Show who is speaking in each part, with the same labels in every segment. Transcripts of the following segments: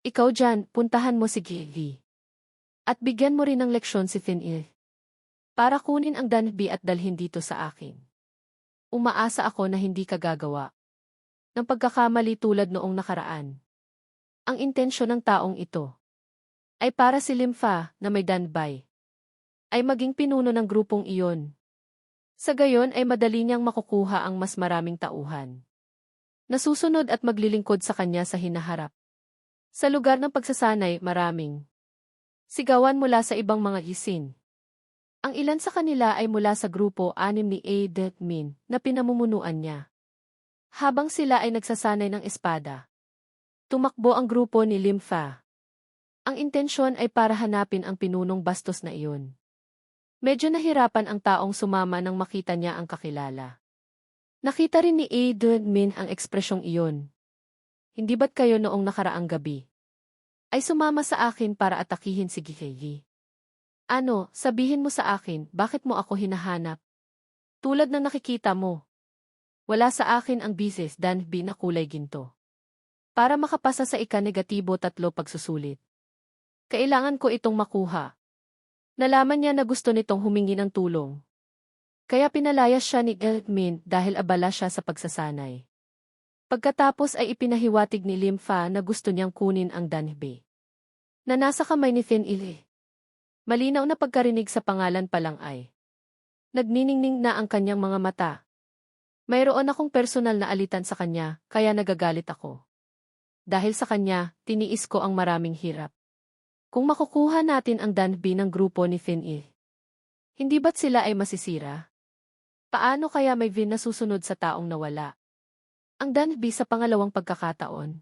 Speaker 1: Ikaw dyan, puntahan mo si Gigi. At bigyan mo rin ng leksyon si Finil. Para kunin ang Danby at dalhin dito sa akin. Umaasa ako na hindi ka gagawa ng pagkakamali tulad noong nakaraan. Ang intensyon ng taong ito ay para si Limfa na may Danby ay maging pinuno ng grupong iyon. Sa gayon ay madali niyang makukuha ang mas maraming tauhan. Nasusunod at maglilingkod sa kanya sa hinaharap. Sa lugar ng pagsasanay, maraming sigawan mula sa ibang mga isin. Ang ilan sa kanila ay mula sa grupo 6 ni Min na pinamumunuan niya. Habang sila ay nagsasanay ng espada, tumakbo ang grupo ni Limfa. Ang intensyon ay para hanapin ang pinunong bastos na iyon. Medyo nahirapan ang taong sumama nang makita niya ang kakilala. Nakita rin ni Min ang ekspresyong iyon. Hindi ba't kayo noong nakaraang gabi ay sumama sa akin para atakihin si Gigi? Ano, sabihin mo sa akin, bakit mo ako hinahanap? Tulad ng nakikita mo. Wala sa akin ang bisis Danby na kulay ginto. Para makapasa sa ika-negatibo 3 pagsusulit. Kailangan ko itong makuha. Nalaman niya na gusto nitong humingi ng tulong. Kaya pinalayas siya ni Min dahil abala siya sa pagsasanay. Pagkatapos ay ipinahiwatig ni Limfa na gusto niyang kunin ang Danby na nasa kamay ni Finil. Malinaw na pagkarinig sa pangalan pa lang ay nagniningning na ang kanyang mga mata. Mayroon akong personal na alitan sa kanya, kaya nagagalit ako. Dahil sa kanya, tiniis ko ang maraming hirap. Kung makukuha natin ang Danby ng grupo ni Finil, hindi ba't sila ay masisira? Paano kaya may Vin na susunod sa taong nawala? Ang Danby sa pangalawang pagkakataon.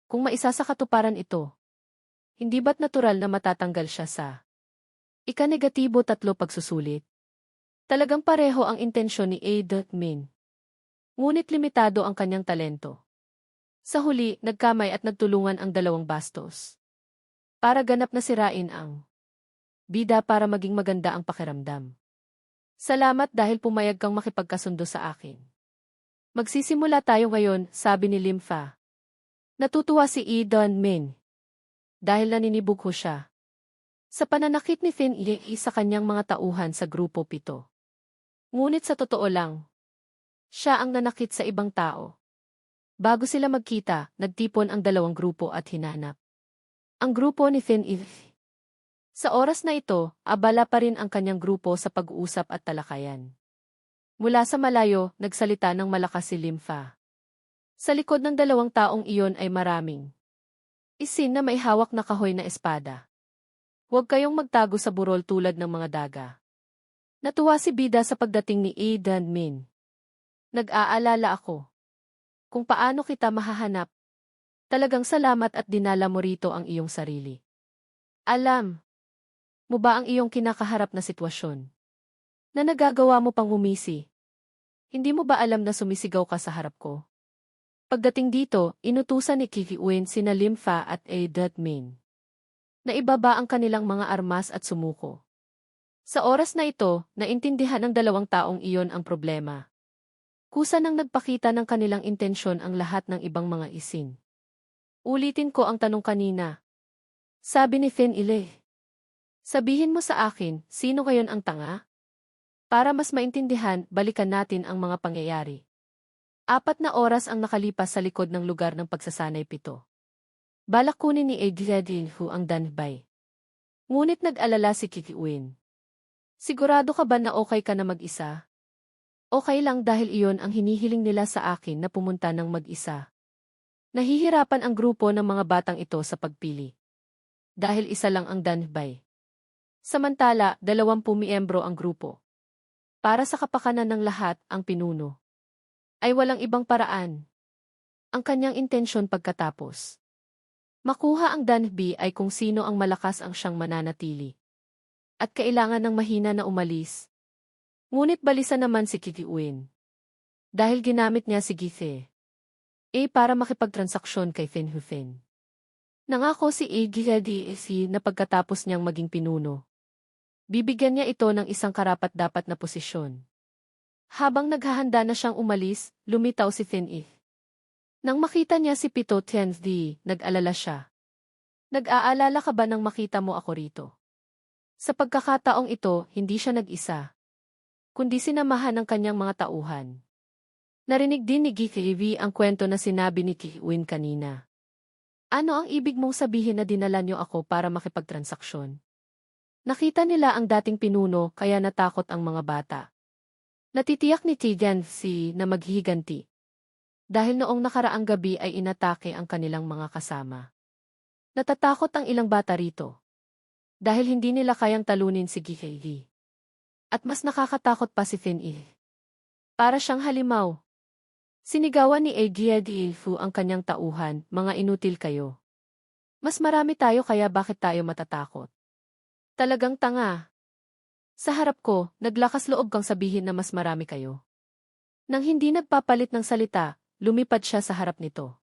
Speaker 1: Kung maisa sa katuparan ito, hindi ba't natural na matatanggal siya sa ika-negatibo 3 pagsusulit? Talagang pareho ang intensyon ni Min. Ngunit limitado ang kanyang talento. Sa huli, nagkamay at nagtulungan ang dalawang bastos. Para ganap na sirain ang bida para maging maganda ang pakiramdam. Salamat dahil pumayag kang makipagkasundo sa akin. Magsisimula tayo ngayon, sabi ni Limfa. Natutuwa si Min. Dahil naninibugho siya sa pananakit ni Finil sa kanyang mga tauhan sa grupo 7. Ngunit sa totoo lang, siya ang nanakit sa ibang tao. Bago sila magkita, nagtipon ang dalawang grupo at hinanap ang grupo ni Finil. Sa oras na ito, abala pa rin ang kanyang grupo sa pag-uusap at talakayan. Mula sa malayo, nagsalita ng malakas si Limfa. Sa likod ng dalawang taong iyon ay maraming isin na may hawak na kahoy na espada. Huwag kayong magtago sa burol tulad ng mga daga. Natuwa si Bida sa pagdating ni Min. Nag-aalala ako kung paano kita mahahanap. Talagang salamat at dinala mo rito ang iyong sarili. Alam mo ba ang iyong kinakaharap na sitwasyon? Na nagagawa mo pang humisi? Hindi mo ba alam na sumisigaw ka sa harap ko? Pagdating dito, inutusan ni Kikiuin sina Limfa at Min na ibaba ang kanilang mga armas at sumuko. Sa oras na ito, naintindihan ng dalawang taong iyon ang problema. Kusa nang nagpakita ng kanilang intensyon ang lahat ng ibang mga isin. Ulitin ko ang tanong kanina. Sabi ni Finil. Sabihin mo sa akin, sino ngayon ang tanga? Para mas maintindihan, balikan natin ang mga pangyayari. 4 na oras ang nakalipas sa likod ng lugar ng pagsasanay 7. Balak kunin ni Hu ang Danby. Ngunit nag-alala si Kikiuin. Sigurado ka ba na okay ka na mag-isa? Okay lang dahil iyon ang hinihiling nila sa akin na pumunta ng mag-isa. Nahihirapan ang grupo ng mga batang ito sa pagpili. Dahil isa lang ang Danby. Samantala, 20 miyembro ang grupo. Para sa kapakanan ng lahat, ang pinuno ay walang ibang paraan. Ang kanyang intensyon pagkatapos makuha ang Danby ay kung sino ang malakas ang siyang mananatili. At kailangan ng mahina na umalis. Ngunit balisa naman si Kikiuin. Dahil ginamit niya si Githe para makipagtransaksyon kay Finhufen. Nangako si Githe na pagkatapos niyang maging pinuno, bibigyan niya ito ng isang karapat-dapat na posisyon. Habang naghahanda na siyang umalis, lumitaw si Finil. Nang makita niya si Pito Tianzi, nag-alala siya. Nag-aalala ka ba nang makita mo ako rito? Sa pagkakataong ito, hindi siya nag-isa, kundi sinamahan ng kanyang mga tauhan. Narinig din ni Githivy ang kwento na sinabi ni Kiwin kanina. Ano ang ibig mong sabihin na dinala niyo ako para makipagtransaksyon? Nakita nila ang dating pinuno kaya natakot ang mga bata. Natitiyak ni Tigan si na maghihiganti. Dahil noong nakaraang gabi ay inatake ang kanilang mga kasama. Natatakot ang ilang bata rito. Dahil hindi nila kayang talunin si Githivy. At mas nakakatakot pa si Fin-il. Para siyang halimaw. Sinigawan ni Aegyedilfu ang kanyang tauhan, mga inutil kayo. Mas marami tayo kaya bakit tayo matatakot? Talagang tanga. Sa harap ko, naglakas loob kang sabihin na mas marami kayo. Nang hindi nagpapalit ng salita, lumipad siya sa harap nito.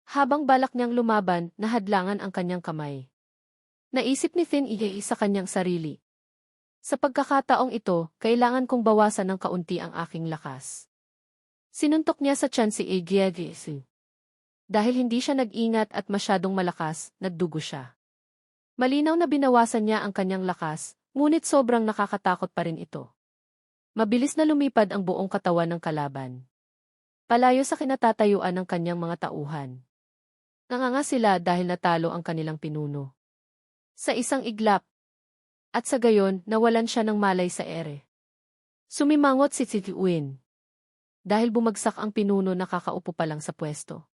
Speaker 1: Habang balak niyang lumaban, nahadlangan ang kanyang kamay. Naisip ni Fin-il sa kanyang sarili. Sa pagkakataong ito, kailangan kong bawasan ng kaunti ang aking lakas. Sinuntok niya sa tiyan si Aegyedilfu. Dahil hindi siya nag-ingat at masyadong malakas, nagdugo siya. Malinaw na binawasan niya ang kanyang lakas, ngunit sobrang nakakatakot pa rin ito. Mabilis na lumipad ang buong katawan ng kalaban. Palayo sa kinatatayuan ng kanyang mga tauhan. Nanganga sila dahil natalo ang kanilang pinuno. Sa isang iglap. At sa gayon, nawalan siya ng malay sa ere. Sumimangot si Tiwin. Dahil bumagsak ang pinuno nakakaupo pa lang sa pwesto.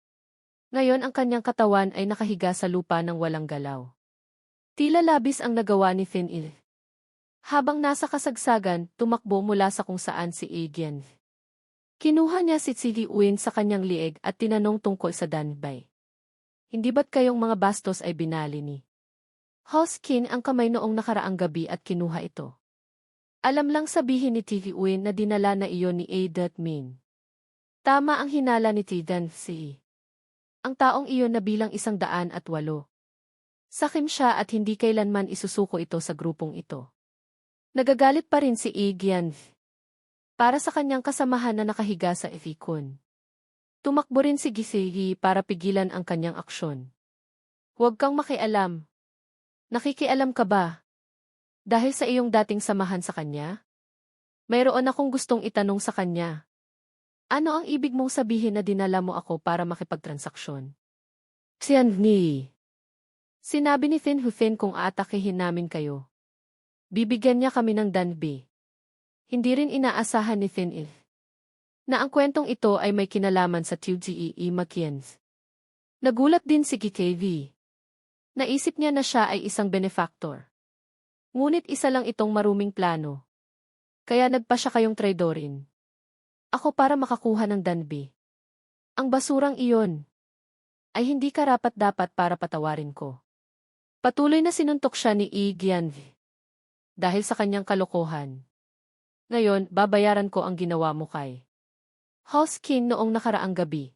Speaker 1: Ngayon ang kanyang katawan ay nakahiga sa lupa ng walang galaw. Tila labis ang nagawa ni Fin-il. Habang nasa kasagsagan, tumakbo mula sa kung saan si Aegyen. Kinuha niya si Tiwin sa kanyang lieg at tinanong tungkol sa Danbay. Hindi ba't kayong mga bastos ay binali ni Hoskin ang kamay noong nakaraang gabi at kinuha ito? Alam lang sabihin ni Tiwin na dinala na iyon ni Min. Tama ang hinala ni Tidan si. Ang taong iyon na bilang 108. Sakim siya at hindi kailanman isusuko ito sa grupong ito. Nagagalit pa rin si Aegyen. Para sa kanyang kasamahan na nakahiga sa Efikon. Tumakbo rin si Githivy para pigilan ang kanyang aksyon. Huwag kang makialam. Nakikialam ka ba? Dahil sa iyong dating samahan sa kanya? Mayroon akong gustong itanong sa kanya. Ano ang ibig mong sabihin na dinala mo ako para makipagtransaksyon? Xianni. Sinabi ni Fin Hufin kung aatakihin namin kayo. Bibigyan niya kami ng danbi. Hindi rin inaasahan ni Fin-il na ang kwentong ito ay may kinalaman sa Tugee Makienz. Nagulat din si Githivy. Naisip niya na siya ay isang benefactor. Ngunit isa lang itong maruming plano. Kaya nagpa siya kayong traidorin. Ako para makakuha ng danbi. Ang basurang iyon ay hindi karapat-dapat para patawarin ko. Patuloy na sinuntok siya ni Aegyen dahil sa kanyang kalokohan. Ngayon, babayaran ko ang ginawa mo kay Hoskin noong nakaraang gabi.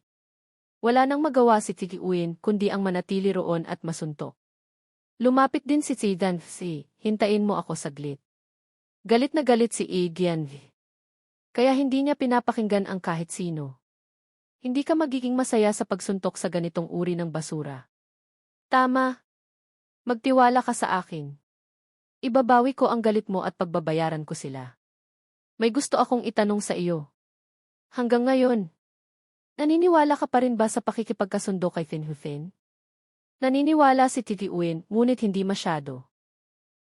Speaker 1: Wala nang magawa si Tiwin kundi ang manatili roon at masuntok. Lumapit din si Tidan si, hintayin mo ako saglit. Galit na galit si Aegyen. Kaya hindi niya pinapakinggan ang kahit sino. Hindi ka magiging masaya sa pagsuntok sa ganitong uri ng basura. Tama. Magtiwala ka sa akin. Ibabawi ko ang galit mo at pagbabayaran ko sila. May gusto akong itanong sa iyo. Hanggang ngayon, naniniwala ka pa rin ba sa pakikipagkasundo kay Fin Hufin? Naniniwala si Tiwin, ngunit hindi masyado.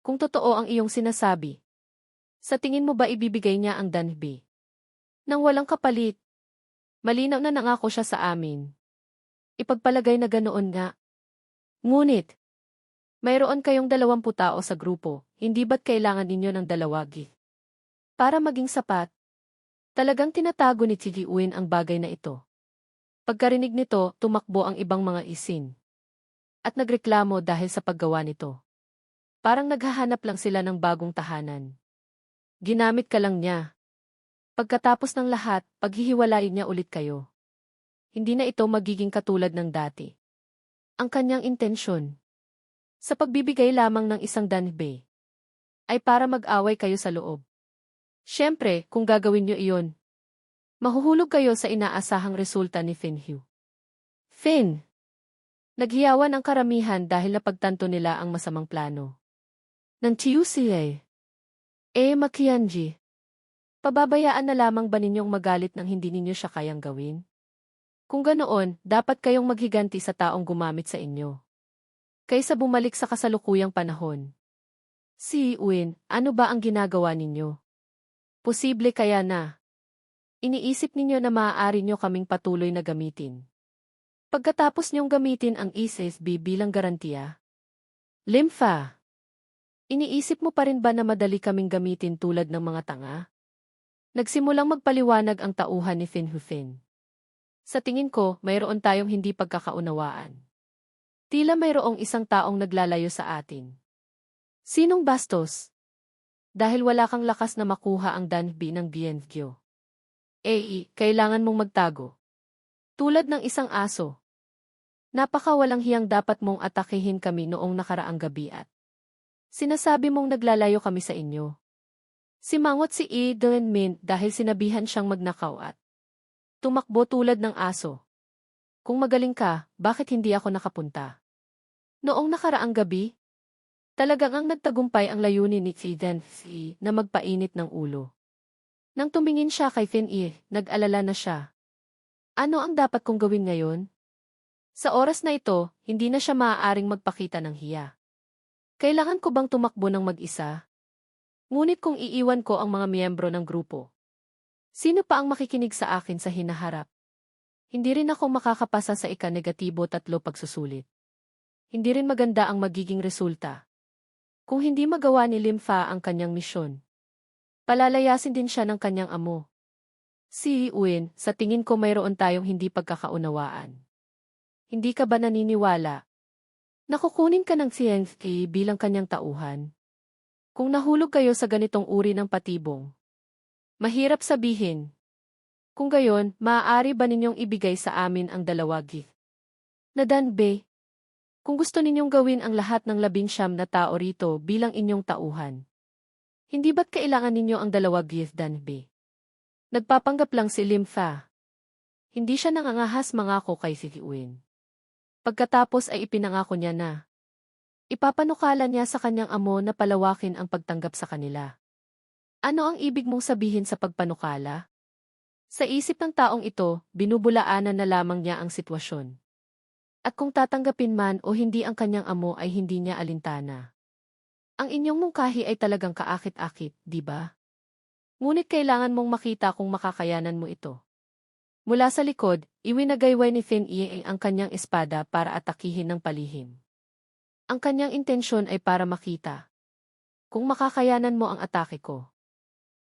Speaker 1: Kung totoo ang iyong sinasabi, sa tingin mo ba ibibigay niya ang danbi? Nang walang kapalit. Malinaw na nangako siya sa amin. Ipagpalagay na ganoon nga. Ngunit, mayroon kayong 20 tao sa grupo, hindi ba't kailangan ninyo ng dalawagi? Para maging sapat. Talagang tinatago ni Tiwin ang bagay na ito. Pagkarinig nito, tumakbo ang ibang mga isin. At nagreklamo dahil sa paggawa nito. Parang naghahanap lang sila ng bagong tahanan. Ginamit ka lang niya. Pagkatapos ng lahat, paghihiwalayin niya ulit kayo. Hindi na ito magiging katulad ng dati. Ang kanyang intensyon sa pagbibigay lamang ng isang danbe ay para mag-away kayo sa loob. Siyempre, kung gagawin niyo iyon, mahuhulog kayo sa inaasahang resulta ni Fin Hugh. Fin! Naghiyawan ang karamihan dahil napagtanto nila ang masamang plano. Ng Tuesday. Makianji. Pababayaan na lamang ba ninyong magalit nang hindi ninyo siya kayang gawin? Kung ganoon, dapat kayong maghiganti sa taong gumamit sa inyo. Kaysa bumalik sa kasalukuyang panahon. Si Win, ano ba ang ginagawa ninyo? Posible kaya na iniisip ninyo na maaari nyo kaming patuloy na gamitin. Pagkatapos nyong gamitin ang ESB bilang garantiya. Limfa. Iniisip mo pa rin ba na madali kaming gamitin tulad ng mga tanga? Nagsimulang magpaliwanag ang tauhan ni Finhufin. Sa tingin ko, mayroon tayong hindi pagkakaunawaan. Tila mayroong isang taong naglalayo sa atin. Sinong bastos? Dahil wala kang lakas na makuha ang Danbi ng Bienvyo. Kailangan mong magtago. Tulad ng isang aso. Napakawalang hiyang dapat mong atakihin kami noong nakaraang gabi at sinasabi mong naglalayo kami sa inyo. Simangot si Min dahil sinabihan siyang magnakaw at tumakbo tulad ng aso. Kung magaling ka, bakit hindi ako nakapunta? Noong nakaraang gabi, talagang ang nagtagumpay ang layunin ni Danbi na magpainit ng ulo. Nang tumingin siya kay Fin-i, nag-alala na siya. Ano ang dapat kong gawin ngayon? Sa oras na ito, hindi na siya maaaring magpakita ng hiya. Kailangan ko bang tumakbo ng mag-isa? Ngunit kung iiwan ko ang mga miyembro ng grupo, sino pa ang makikinig sa akin sa hinaharap? Hindi rin ako makakapasa sa ika-negatibo 3 pagsusulit. Hindi rin maganda ang magiging resulta. Kung hindi magawa ni Limfa ang kanyang misyon, palalayasin din siya ng kanyang amo. Si Win, sa tingin ko mayroon tayong hindi pagkakaunawaan. Hindi ka ba naniniwala? Nakukunin ka ng CNK bilang kanyang tauhan? Kung nahulog kayo sa ganitong uri ng patibong, mahirap sabihin. Kung gayon, maaari ba ninyong ibigay sa amin ang 2 gift? Na Danbe, kung gusto ninyong gawin ang lahat ng 19 na tao rito bilang inyong tauhan, hindi ba't kailangan ninyo ang 2 gift Danbe? Nagpapanggap lang si Limfa. Hindi siya nangangahas mangako kay si Win. Pagkatapos ay ipinangako niya na ipapanukala niya sa kanyang amo na palawakin ang pagtanggap sa kanila. Ano ang ibig mong sabihin sa pagpanukala? Sa isip ng taong ito, binubulaanan na lamang niya ang sitwasyon. At kung tatanggapin man o hindi ang kanyang amo ay hindi niya alintana. Ang inyong mungkahi ay talagang kaakit-akit, di ba? Ngunit kailangan mong makita kung makakayanan mo ito. Mula sa likod, iwinagayway ni Fin-i ang kanyang espada para atakihin ng palihim. Ang kanyang intensyon ay para makita kung makakayanan mo ang atake ko.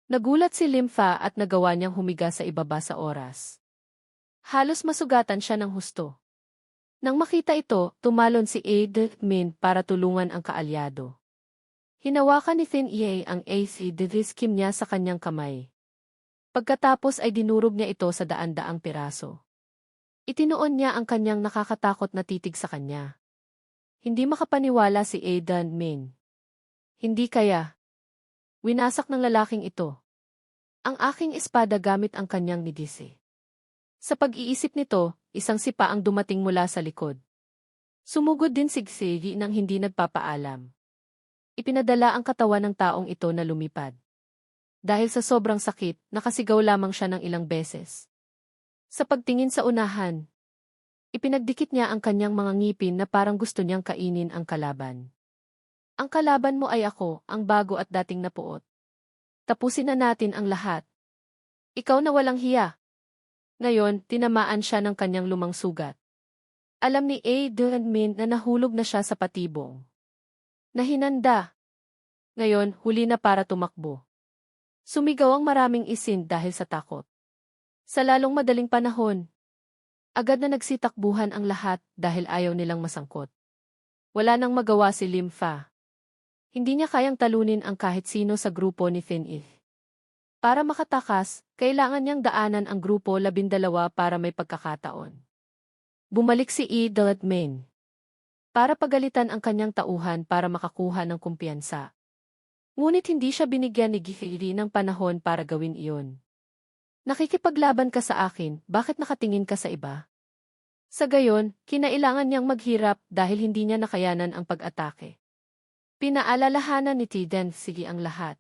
Speaker 1: Nagulat si Limfa at nagawa niyang humiga sa ibaba sa oras. Halos masugatan siya ng husto. Nang makita ito, tumalon si Min para tulungan ang kaalyado. Hinawakan ni Fin-i ang AC Diviskim niya sa kanyang kamay. Pagkatapos ay dinurog niya ito sa daan-daang piraso. Itinuon niya ang kanyang nakakatakot na titig sa kanya. Hindi makapaniwala si Min. Hindi kaya. Winasak ng lalaking ito ang aking espada gamit ang kanyang nidise. Sa pag-iisip nito, isang sipa ang dumating mula sa likod. Sumugod din si Xegi nang hindi nagpapaalam. Ipinadala ang katawan ng taong ito na lumipad. Dahil sa sobrang sakit, nakasigaw lamang siya ng ilang beses. Sa pagtingin sa unahan, ipinagdikit niya ang kanyang mga ngipin na parang gusto niyang kainin ang kalaban. Ang kalaban mo ay ako, ang bago at dating napuot. Tapusin na natin ang lahat. Ikaw na walang hiya. Ngayon, tinamaan siya ng kanyang lumang sugat. Alam ni Min na nahulog na siya sa patibong. Nahinanda. Ngayon, huli na para tumakbo. Sumigaw ang maraming isin dahil sa takot. Sa lalong madaling panahon, agad na nagsitakbuhan ang lahat dahil ayaw nilang masangkot. Wala nang magawa si Limfa. Hindi niya kayang talunin ang kahit sino sa grupo ni Fin-i. Para makatakas, kailangan niyang daanan ang grupo 12 para may pagkakataon. Bumalik si Min para pagalitan ang kanyang tauhan para makakuha ng kumpiyansa. Ngunit hindi siya binigyan ni Gihiri ng panahon para gawin iyon. Nakikipaglaban ka sa akin, bakit nakatingin ka sa iba? Sa gayon, kinailangan niyang maghirap dahil hindi niya nakayanan ang pag-atake. Pinaalalahanan ni Tiden sige ang lahat.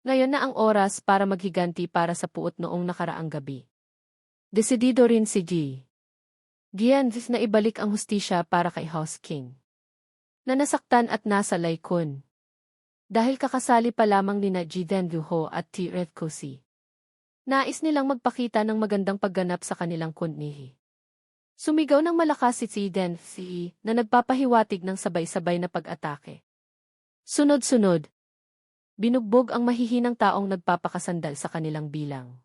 Speaker 1: Ngayon na ang oras para maghiganti para sa puot noong nakaraang gabi. Desidido rin si G. Gian na ibalik ang hustisya para kay House King. Na nasaktan at nasa laykon. Dahil kakasali pa lamang nina Jiden Duho at T. Redkosi. Nais nilang magpakita ng magandang pagganap sa kanilang kunnihi. Sumigaw ng malakas si Tiden na nagpapahiwatig ng sabay-sabay na pag-atake. Sunod-sunod. Binugbog ang mahihinang taong nagpapakasandal sa kanilang bilang.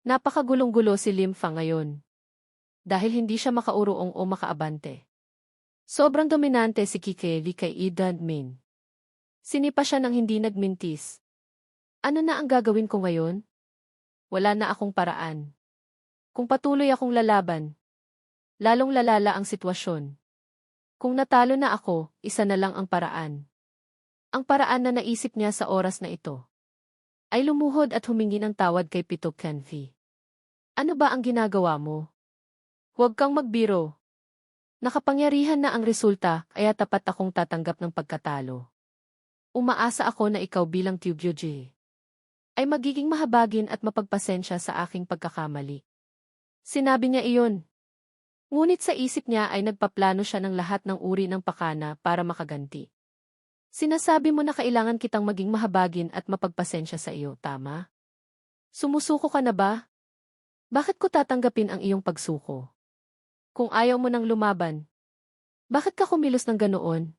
Speaker 1: Napakagulong-gulo si Lim Fa ngayon. Dahil hindi siya makauroong o makaabante. Sobrang dominante si Kikeli kay Idan Min. Sinipa siya ng hindi nagmintis. Ano na ang gagawin ko ngayon? Wala na akong paraan. Kung patuloy akong lalaban, lalong lalala ang sitwasyon. Kung natalo na ako, isa na lang ang paraan. Ang paraan na naisip niya sa oras na ito ay lumuhod at humingi ng tawad kay Pitok Kenfi. Ano ba ang ginagawa mo? Huwag kang magbiro. Nakapangyarihan na ang resulta kaya tapat akong tatanggap ng pagkatalo. Umaasa ako na ikaw bilang Tyugyoji ay magiging mahabagin at mapagpasensya sa aking pagkakamali. Sinabi niya iyon. Ngunit sa isip niya ay nagpaplano siya ng lahat ng uri ng pakana para makaganti. Sinasabi mo na kailangan kitang maging mahabagin at mapagpasensya sa iyo, tama? Sumusuko ka na ba? Bakit ko tatanggapin ang iyong pagsuko? Kung ayaw mo nang lumaban, bakit ka kumilos ng ganoon?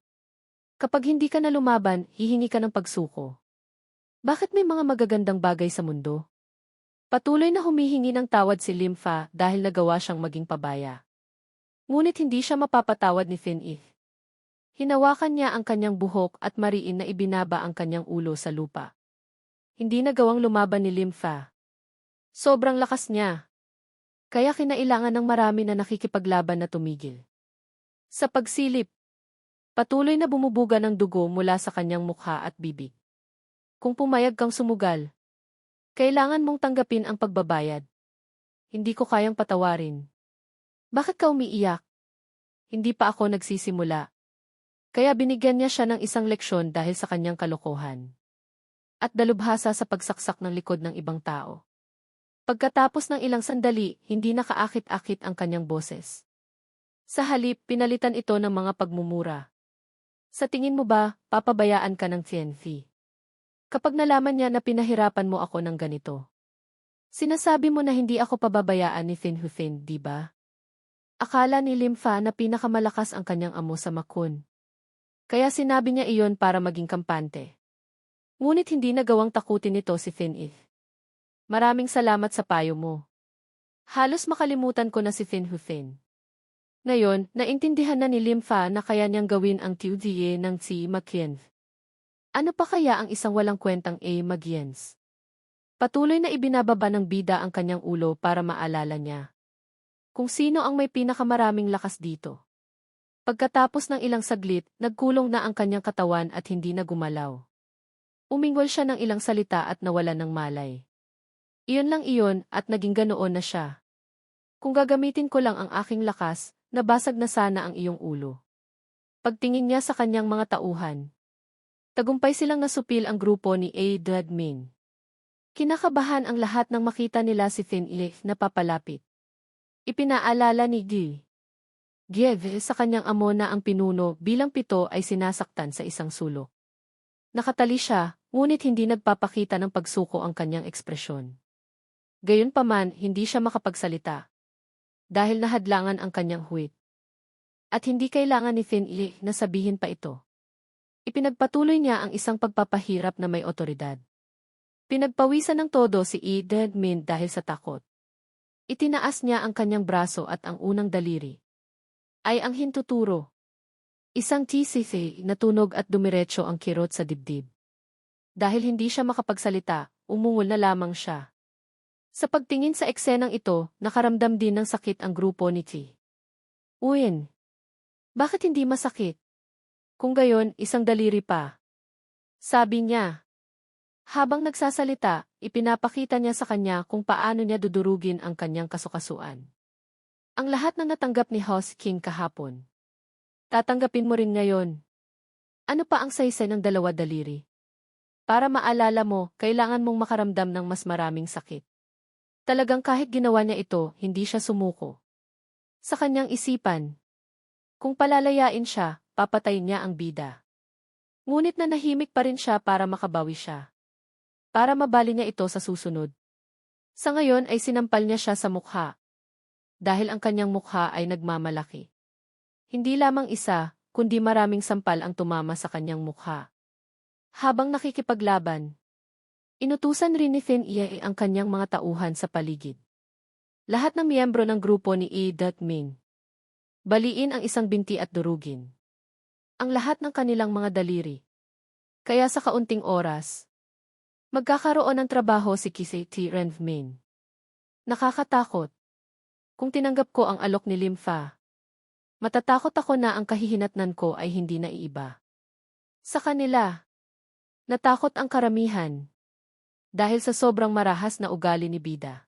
Speaker 1: Kapag hindi ka na lumaban, hihingi ka ng pagsuko. Bakit may mga magagandang bagay sa mundo? Patuloy na humihingi ng tawad si Lim Fa dahil nagawa siyang maging pabaya. Ngunit hindi siya mapapatawad ni Fin Ith. Hinawakan niya ang kanyang buhok at mariin na ibinaba ang kanyang ulo sa lupa. Hindi nagawang lumaban ni Lim Fa. Sobrang lakas niya. Kaya kinailangan ng marami na nakikipaglaban na tumigil. Sa pagsilip, patuloy na bumubuga ng dugo mula sa kanyang mukha at bibig. Kung pumayag kang sumugal, kailangan mong tanggapin ang pagbabayad. Hindi ko kayang patawarin. Bakit ka umiiyak? Hindi pa ako nagsisimula. Kaya binigyan niya siya ng isang leksyon dahil sa kanyang kalokohan. At dalubhasa sa pagsaksak ng likod ng ibang tao. Pagkatapos ng ilang sandali, hindi nakaakit-akit ang kanyang boses. Sa halip, pinalitan ito ng mga pagmumura. Sa tingin mo ba, papabayaan ka ng Tianfi? Kapag nalaman niya na pinahirapan mo ako ng ganito. Sinasabi mo na hindi ako pababayaan ni Fin Hufin, di ba? Akala ni Lim Fa na pinakamalakas ang kanyang amo sa Makun. Kaya sinabi niya iyon para maging kampante. Ngunit hindi nagawang takutin nito si Fin Ith. Maraming salamat sa payo mo. Halos makalimutan ko na si Fin Hufin. Ngayon, naintindihan na ni Lim Fa na kaya niyang gawin ang Tiudie ng si Makien. Ano pa kaya ang isang walang kwentang A. Magiens? Patuloy na ibinababa ng bida ang kanyang ulo para maalala niya kung sino ang may pinakamaraming lakas dito. Pagkatapos ng ilang saglit, nagkulong na ang kanyang katawan at hindi na gumalaw. Umingwal siya ng ilang salita at nawalan ng malay. Iyon lang iyon at naging ganoon na siya. Kung gagamitin ko lang ang aking lakas, nabasag na sana ang iyong ulo. Pagtingin niya sa kanyang mga tauhan. Tagumpay silang nasupil ang grupo ni A. Dadmin. Kinakabahan ang lahat nang makita nila si Fin Ilih na papalapit. Ipinaalala ni Gieve sa kanyang amo na ang pinuno bilang 7 ay sinasaktan sa isang sulok. Nakatali siya, ngunit hindi nagpapakita ng pagsuko ang kanyang ekspresyon. Gayunpaman, hindi siya makapagsalita. Dahil nahadlangan ang kanyang huwit. At hindi kailangan ni Fin Ilih na sabihin pa ito. Ipinagpatuloy niya ang isang pagpapahirap na may otoridad. Pinagpawisan ng todo si E. Deadmin dahil sa takot. Itinaas niya ang kanyang braso at ang unang daliri ay ang hintuturo. Isang TCC na tunog at dumiretso ang kirot sa dibdib. Dahil hindi siya makapagsalita, umungol na lamang siya. Sa pagtingin sa eksenang ito, nakaramdam din ng sakit ang grupo ni T. Uyin. Bakit hindi masakit? Kung gayon, isang daliri pa. Sabi niya. Habang nagsasalita, ipinapakita niya sa kanya kung paano niya dudurugin ang kanyang kasukasuan. Ang lahat ng natanggap ni House King kahapon. Tatanggapin mo rin ngayon. Ano pa ang saysay ng dalawa daliri? Para maalala mo, kailangan mong makaramdam ng mas maraming sakit. Talagang kahit ginawa niya ito, hindi siya sumuko. Sa kanyang isipan, kung palalayain siya, papatayin niya ang bida. Ngunit nanahimik pa rin siya para makabawi siya. Para mabali niya ito sa susunod. Sa ngayon ay sinampal niya siya sa mukha. Dahil ang kanyang mukha ay nagmamalaki. Hindi lamang isa, kundi maraming sampal ang tumama sa kanyang mukha. Habang nakikipaglaban, inutusan rin ni Fin Ie ang kanyang mga tauhan sa paligid. Lahat ng miyembro ng grupo ni Min. Baliin ang isang binti at durugin. Ang lahat ng kanilang mga daliri. Kaya sa kaunting oras, magkakaroon ng trabaho si Kisei T. Renmin. Nakakatakot. Kung tinanggap ko ang alok ni Limfa, matatakot ako na ang kahihinatnan ko ay hindi na iiba. Sa kanila, natakot ang karamihan. Dahil sa sobrang marahas na ugali ni Bida.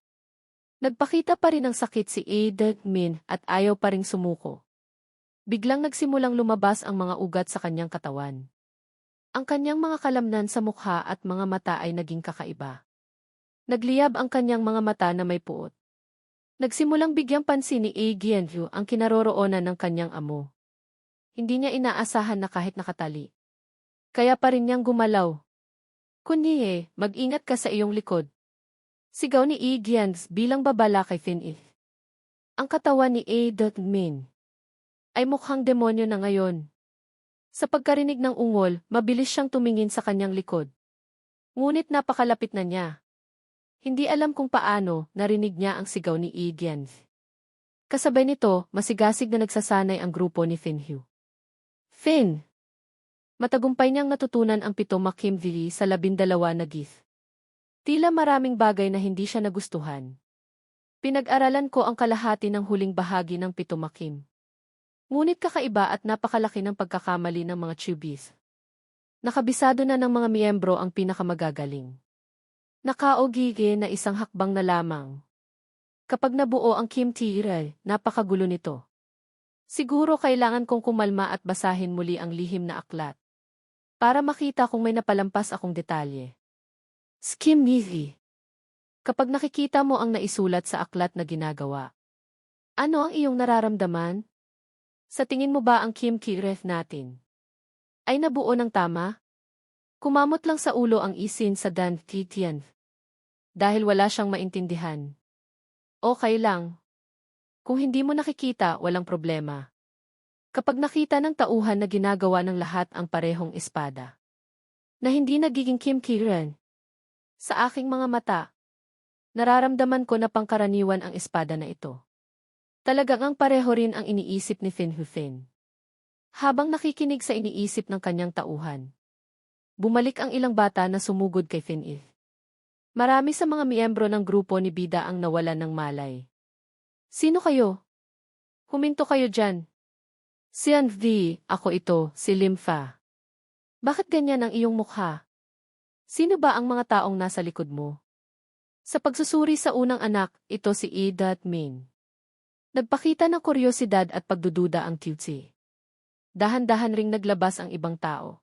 Speaker 1: Nagpakita pa rin ng sakit si Min at ayaw pa ring sumuko. Biglang nagsimulang lumabas ang mga ugat sa kanyang katawan. Ang kanyang mga kalamnan sa mukha at mga mata ay naging kakaiba. Nagliyab ang kanyang mga mata na may puot. Nagsimulang bigyang pansin ni Gianyu ang kinaroroonan ng kanyang amo. Hindi niya inaasahan na kahit nakatali. Kaya pa rin niyang gumalaw. Kunye, mag-ingat ka sa iyong likod. Sigaw ni Gians bilang babala kay Fin-il. Ang katawan ni Min ay mukhang demonyo na ngayon. Sa pagkarinig ng ungol, mabilis siyang tumingin sa kanyang likod. Ngunit napakalapit na niya. Hindi alam kung paano, narinig niya ang sigaw ni Gians. Kasabay nito, masigasig na nagsasanay ang grupo ni Finhu. Fin! Matagumpay niyang natutunan ang 7 makimvili sa 12 na gith. Tila maraming bagay na hindi siya nagustuhan. Pinag-aralan ko ang kalahati ng huling bahagi ng 7 makim. Ngunit kakaiba at napakalaki ng pagkakamali ng mga tubis. Nakabisado na ng mga miyembro ang pinakamagagaling. Nakaogige na isang hakbang na lamang. Kapag nabuo ang Kim Tiray, napakagulo nito. Siguro kailangan kong kumalma at basahin muli ang lihim na aklat. Para makita kung may napalampas akong detalye. Skim Nizi. Kapag nakikita mo ang naisulat sa aklat na ginagawa, ano ang iyong nararamdaman? Sa tingin mo ba ang Kim Kiref natin ay nabuo ng tama? Kumamot lang sa ulo ang isin sa Dan Titian. Dahil wala siyang maintindihan. Okay lang. Kung hindi mo nakikita, walang problema. Kapag nakita ng tauhan na ginagawa ng lahat ang parehong espada, na hindi nagiging Kim Kiran, sa aking mga mata, nararamdaman ko na pangkaraniwan ang espada na ito. Talagang ang pareho rin ang iniisip ni Fin Hufin. Habang nakikinig sa iniisip ng kanyang tauhan, bumalik ang ilang bata na sumugod kay Fin-il. Marami sa mga miyembro ng grupo ni Bida ang nawalan ng malay. Sino kayo? Huminto kayo dyan. Sian V, ako ito, si Limfa. Bakit ganyan ang iyong mukha? Sino ba ang mga taong nasa likod mo? Sa pagsusuri sa unang anak, ito si Min. Nagpakita ng kuryosidad at pagdududa ang Tutsi. Dahan-dahan ring naglabas ang ibang tao.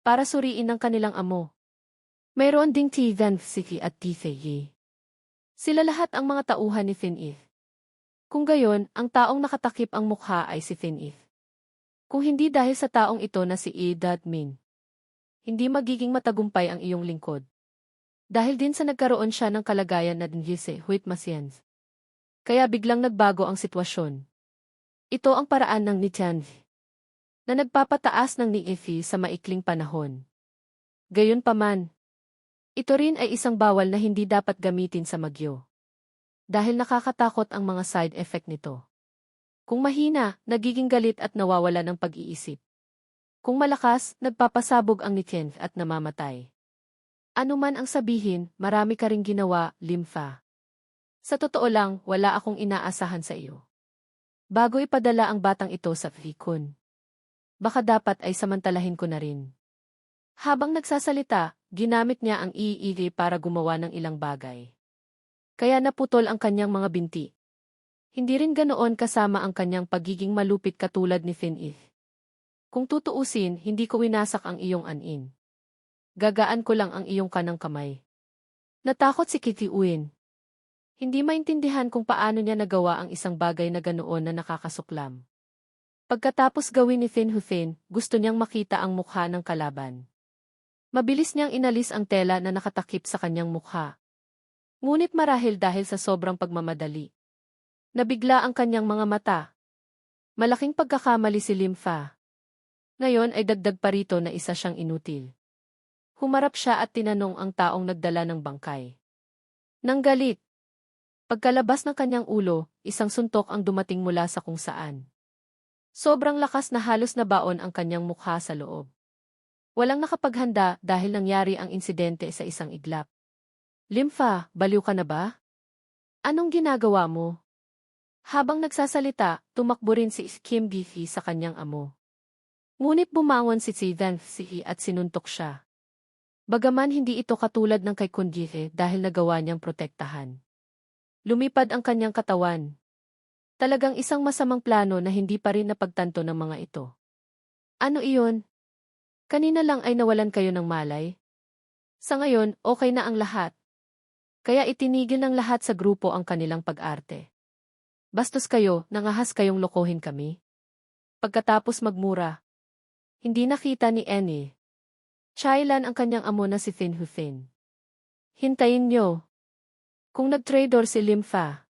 Speaker 1: Para suriin ang kanilang amo. Mayroon ding Van Siki at Yi. Sila lahat ang mga tauhan ni Fin-il. Kung gayon, ang taong nakatakip ang mukha ay si Fin-il. Kung hindi dahil sa taong ito na si Min, hindi magiging matagumpay ang iyong lingkod. Dahil din sa nagkaroon siya ng kalagayan na Dinjise Huit Masiens. Kaya biglang nagbago ang sitwasyon. Ito ang paraan ng Nitian na nagpapataas ng Niifi sa maikling panahon. Gayunpaman, ito rin ay isang bawal na hindi dapat gamitin sa magyo. Dahil nakakatakot ang mga side effect nito. Kung mahina, nagiging galit at nawawala ng pag-iisip. Kung malakas, nagpapasabog ang Nitian at namamatay. Ano man ang sabihin, marami ka ring ginawa, Limfa. Sa totoo lang, wala akong inaasahan sa iyo. Bago ipadala ang batang ito sa Fikun. Baka dapat ay samantalahin ko na rin. Habang nagsasalita, ginamit niya ang iiri para gumawa ng ilang bagay. Kaya naputol ang kanyang mga binti. Hindi rin ganoon kasama ang kanyang pagiging malupit katulad ni Finif. Kung tutuusin, hindi ko winasak ang iyong anin. Gagaan ko lang ang iyong kanang kamay. Natakot si Kitty Uin. Hindi maintindihan kung paano niya nagawa ang isang bagay na ganoon na nakakasuklam. Pagkatapos gawin ni Fin Hufin, gusto niyang makita ang mukha ng kalaban. Mabilis niyang inalis ang tela na nakatakip sa kanyang mukha. Ngunit marahil dahil sa sobrang pagmamadali, nabigla ang kanyang mga mata. Malaking pagkakamali si Limfa. Ngayon ay dagdag pa rito na isa siyang inutil. Humarap siya at tinanong ang taong nagdala ng bangkay. Nang galit. Pagkalabas ng kanyang ulo, isang suntok ang dumating mula sa kung saan. Sobrang lakas na halos nabaon ang kanyang mukha sa loob. Walang nakapaghanda dahil nangyari ang insidente sa isang iglap. Limfa, baliw ka na ba? Anong ginagawa mo? Habang nagsasalita, tumakbo rin si Kim Gifi sa kanyang amo. Ngunit bumangon si Zidane at sinuntok siya. Bagaman hindi ito katulad ng kay Kundihe dahil nagawa niyang protektahan. Lumipad ang kanyang katawan. Talagang isang masamang plano na hindi pa rin napagtanto ng mga ito. Ano iyon? Kanina lang ay nawalan kayo ng malay? Sa ngayon, okay na ang lahat. Kaya itinigil ng lahat sa grupo ang kanilang pag-arte. Bastos kayo, nangahas kayong lokohin kami. Pagkatapos magmura. Hindi nakita ni Annie. Chailan ang kanyang amo na si Fin Hufin. Hintayin niyo. Kung nag-trader si Limfa,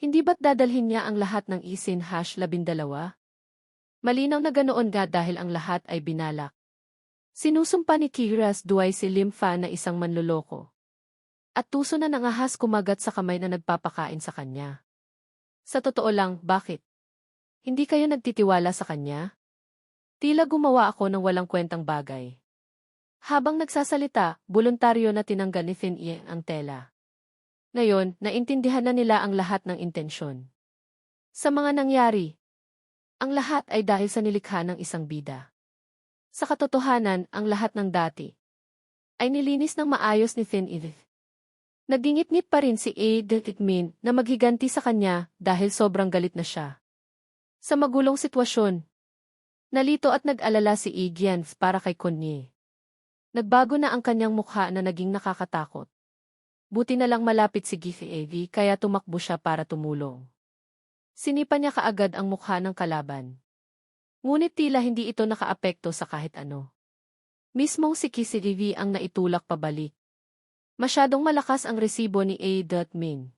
Speaker 1: hindi ba't dadalhin niya ang lahat ng isin #12? Malinaw na ganoon nga dahil ang lahat ay binalak. Sinusumpa ni Kiras Duay si Limfa na isang manloloko. At tuso na nangahas kumagat sa kamay na nagpapakain sa kanya. Sa totoo lang, bakit? Hindi kayo nagtitiwala sa kanya? Tila gumawa ako ng walang kwentang bagay. Habang nagsasalita, voluntaryo na tinanggal ni Fin-Ie ang tela. Ngayon, naintindihan na nila ang lahat ng intensyon. Sa mga nangyari, ang lahat ay dahil sa nilikha ng isang bida. Sa katotohanan, ang lahat ng dati ay nilinis ng maayos ni Fin-Ie. Nagingit-ngit pa rin si Min na maghiganti sa kanya dahil sobrang galit na siya. Sa magulong sitwasyon, nalito at nag-alala si Gian para kay Konye. Nagbago na ang kanyang mukha na naging nakakatakot. Buti na lang malapit si Gifi kaya tumakbo siya para tumulong. Sinipa niya kaagad ang mukha ng kalaban. Ngunit tila hindi ito nakaapekto sa kahit ano. Mismong si Kisidivi ang naitulak pabalik. Masyadong malakas ang resibo ni Min.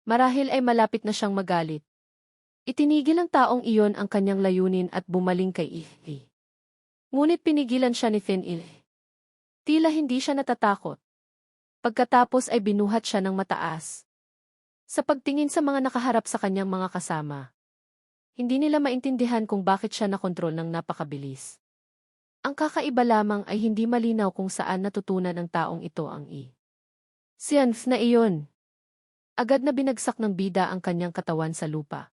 Speaker 1: Marahil ay malapit na siyang magalit. Itinigil ng taong iyon ang kanyang layunin at bumaling kay Ihi. Ngunit pinigilan siya ni Fin-Il. Tila hindi siya natatakot. Pagkatapos ay binuhat siya ng mataas. Sa pagtingin sa mga nakaharap sa kanyang mga kasama, hindi nila maintindihan kung bakit siya nakontrol ng napakabilis. Ang kakaiba lamang ay hindi malinaw kung saan natutunan ng taong ito ang science na iyon. Agad na binagsak ng bida ang kanyang katawan sa lupa.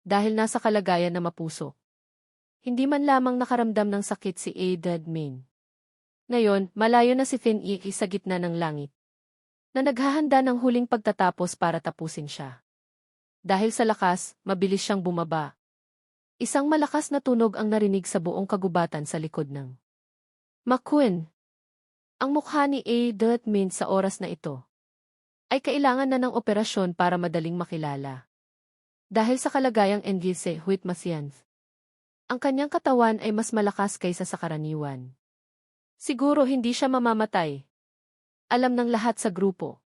Speaker 1: Dahil nasa kalagayan na mapuso. Hindi man lamang nakaramdam ng sakit si Min. Ngayon, malayo na si Fin-Ie sa gitna ng langit. Na naghahanda ng huling pagtatapos para tapusin siya. Dahil sa lakas, mabilis siyang bumaba. Isang malakas na tunog ang narinig sa buong kagubatan sa likod ng Makun. Ang mukha ni Min sa oras na ito ay kailangan na ng operasyon para madaling makilala. Dahil sa kalagayang Engilse Huitmasians, ang kanyang katawan ay mas malakas kaysa sa karaniwan. Siguro hindi siya mamamatay. Alam ng lahat sa grupo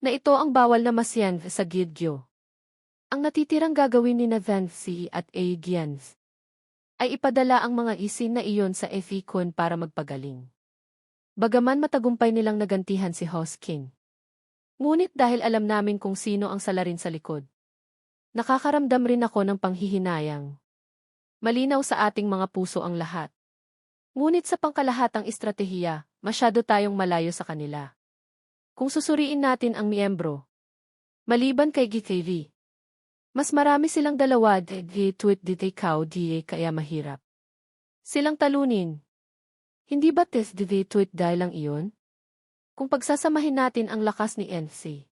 Speaker 1: na ito ang bawal na masyan sa Gilgyo. Ang natitirang gagawin ni Navansi at Aegians ay ipadala ang mga isin na iyon sa Efikon para magpagaling. Bagaman matagumpay nilang nagantihan si Hoskin. Ngunit dahil alam namin kung sino ang salarin sa likod, nakakaramdam rin ako ng panghihinayang. Malinaw sa ating mga puso ang lahat. Ngunit sa pangkalahatang estratehiya, masyado tayong malayo sa kanila. Kung susuriin natin ang miyembro, maliban kay GKV, mas marami silang dalawa tweet kaya mahirap silang talunin. Hindi ba tweet dahil lang iyon? Kung pagsasamahin natin ang lakas ni NC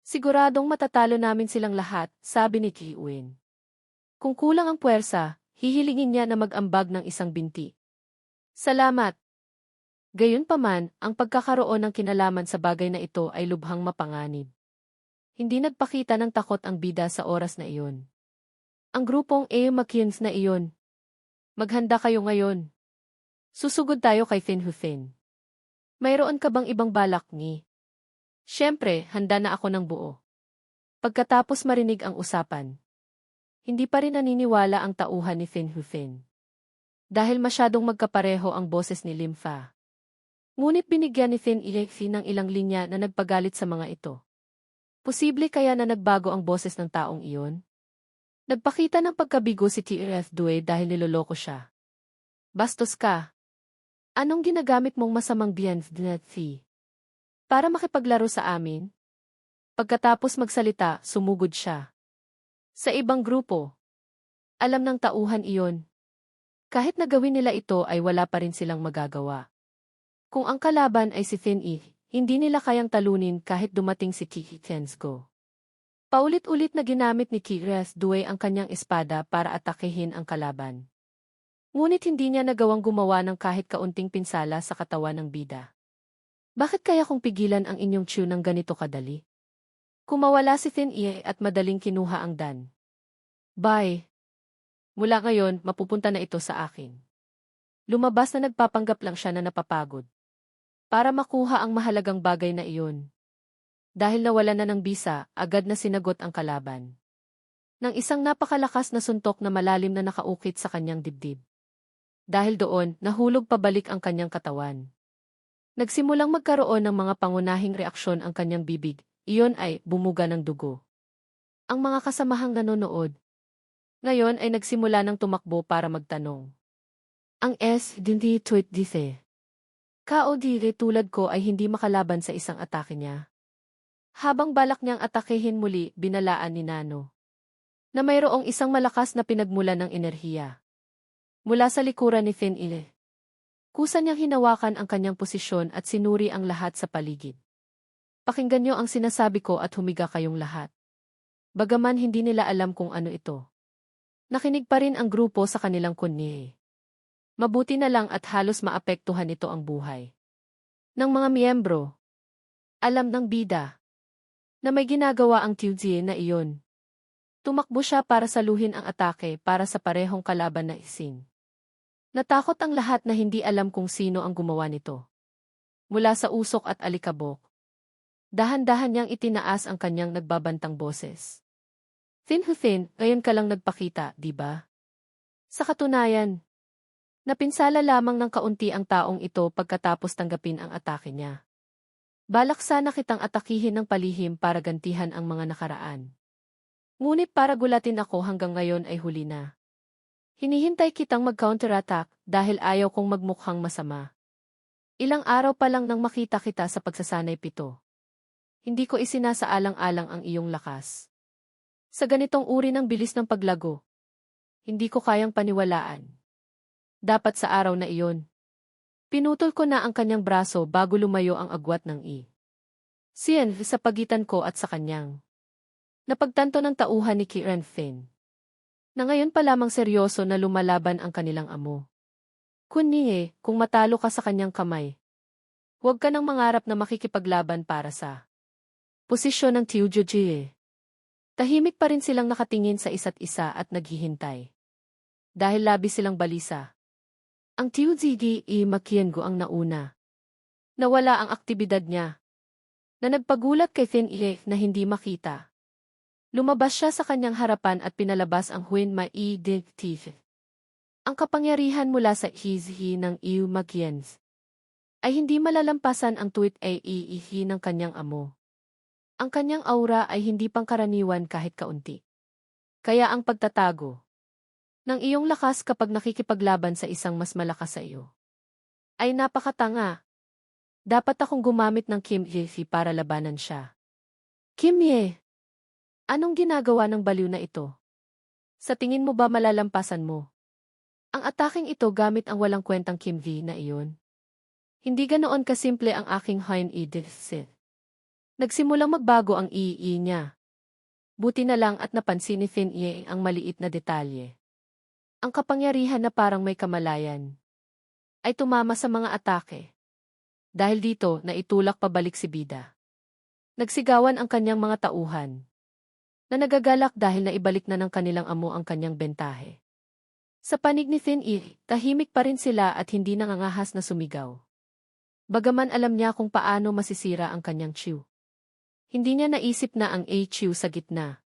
Speaker 1: Siguradong matatalo namin silang lahat, sabi ni Kiwin. Kung kulang ang puwersa, hihilingin niya na mag-ambag ng isang binti. Salamat. Gayunpaman, ang pagkakaroon ng kinalaman sa bagay na ito ay lubhang mapanganib. Hindi nagpakita ng takot ang bida sa oras na iyon. Ang grupong A. McKeans na iyon. Maghanda kayo ngayon. Susugod tayo kay Fin Hufin. Mayroon ka bang ibang balak ni? Siyempre, handa na ako ng buo. Pagkatapos marinig ang usapan. Hindi pa rin naniniwala ang tauhan ni Fin Hufin. Dahil masyadong magkapareho ang boses ni Limfa. Ngunit binigyan ni Fin Ilekfi ng ilang linya na nagpagalit sa mga ito. Posible kaya na nagbago ang boses ng taong iyon? Nagpakita ng pagkabigo si TRF Due dahil niloloko siya. Bastos ka. Anong ginagamit mong masamang bienvenue? Para makipaglaro sa amin? Pagkatapos magsalita, sumugod siya. Sa ibang grupo. Alam ng tauhan iyon. Kahit na gawin nila ito ay wala pa rin silang magagawa. Kung ang kalaban ay si Fin I, hindi nila kayang talunin kahit dumating si Kiki Tensgo. Paulit-ulit na ginamit ni Kires Due ang kanyang espada para atakehin ang kalaban. Ngunit hindi niya nagawang gumawa ng kahit kaunting pinsala sa katawan ng bida. Bakit kaya kung pigilan ang inyong Chu ng ganito kadali? Kumawala si Fin I at madaling kinuha ang Dan. Bye. Mula ngayon, mapupunta na ito sa akin. Lumabas na nagpapanggap lang siya na napapagod. Para makuha ang mahalagang bagay na iyon. Dahil nawala na ng bisa, agad na sinagot ang kalaban. Nang isang napakalakas na suntok na malalim na nakaukit sa kanyang dibdib. Dahil doon, nahulog pabalik ang kanyang katawan. Nagsimulang magkaroon ng mga pangunahing reaksyon ang kanyang bibig, iyon ay bumuga ng dugo. Ang mga kasamahang nanonood. Ngayon ay nagsimula ng tumakbo para magtanong. Ang hindi tweet dice. Kaodire tulad ko ay hindi makalaban sa isang atake niya. Habang balak niyang atakehin muli, binalaan ni Nano. Na mayroong isang malakas na pinagmulan ng enerhiya. Mula sa likuran ni Fin Ile. Kusa niyang hinawakan ang kanyang posisyon at sinuri ang lahat sa paligid. Pakinggan niyo ang sinasabi ko at humiga kayong lahat. Bagaman hindi nila alam kung ano ito. Nakinig pa rin ang grupo sa kanilang kunye. Mabuti na lang at halos maapektuhan ito ang buhay ng mga miyembro. Alam ng bida na may ginagawa ang Tuesday na iyon. Tumakbo siya para saluhin ang atake para sa parehong kalaban na isin. Natakot ang lahat na hindi alam kung sino ang gumawa nito. Mula sa usok at alikabok. Dahan-dahan niyang itinaas ang kanyang nagbabantang boses. Fin Hufin, ngayon ka lang nagpakita, di ba? Sa katunayan, napinsala lamang ng kaunti ang taong ito pagkatapos tanggapin ang atake niya. Balak sana kitang atakihin ng palihim para gantihan ang mga nakaraan. Ngunit para gulatin ako hanggang ngayon ay huli na. Hinihintay kitang mag-counterattack dahil ayaw kong magmukhang masama. Ilang araw pa lang nang makita kita sa pagsasanay pito. Hindi ko isinasaalang-alang ang iyong lakas. Sa ganitong uri ng bilis ng paglago, hindi ko kayang paniwalaan. Dapat sa araw na iyon. Pinutol ko na ang kanyang braso bago lumayo ang agwat ng Sien sa pagitan ko at sa kanyang. Napagtanto ng tauhan ni Kiran Fin. Na ngayon pa lamang seryoso na lumalaban ang kanilang amo. Kunye, kung matalo ka sa kanyang kamay, huwag ka nang mangarap na makikipaglaban para sa posisyon ng Tiujuji. Tahimik pa rin silang nakatingin sa isa't isa at naghihintay. Dahil labis silang balisa. Ang Tiuzigi Makiengo ang nauna. Nawala ang aktibidad niya. Na nagpagulat kay Fin Ile na hindi makita. Lumabas siya sa kanyang harapan at pinalabas ang Huin Mai Dictive. Ang kapangyarihan mula sa Hizhi ng Iu Magiens ay hindi malalampasan ang tuwit ay iihi ng kanyang amo. Ang kanyang aura ay hindi pangkaraniwan kahit kaunti. Kaya ang pagtatago ng iyong lakas kapag nakikipaglaban sa isang mas malakas sa iyo ay napakatanga. Dapat akong gumamit ng Kim Ye para labanan siya. Kim Ye, anong ginagawa ng baliw na ito? Sa tingin mo ba malalampasan mo ang ataking ito gamit ang walang kwentang Kim Ye na iyon? Hindi ganoon kasimple ang aking Hein Edith. Nagsimulang magbago ang iii niya. Buti na lang at napansin ni Fin Ye ang maliit na detalye. Ang kapangyarihan na parang may kamalayan ay tumama sa mga atake. Dahil dito, naitulak pabalik si Bida. Nagsigawan ang kanyang mga tauhan na nagagalak dahil naibalik na ng kanilang amo ang kanyang bentahe. Sa panig ni Fin Ye, tahimik pa rin sila at hindi nangangahas na sumigaw. Bagaman alam niya kung paano masisira ang kanyang Chiu. Hindi niya naisip na ang A-Chiu sa gitna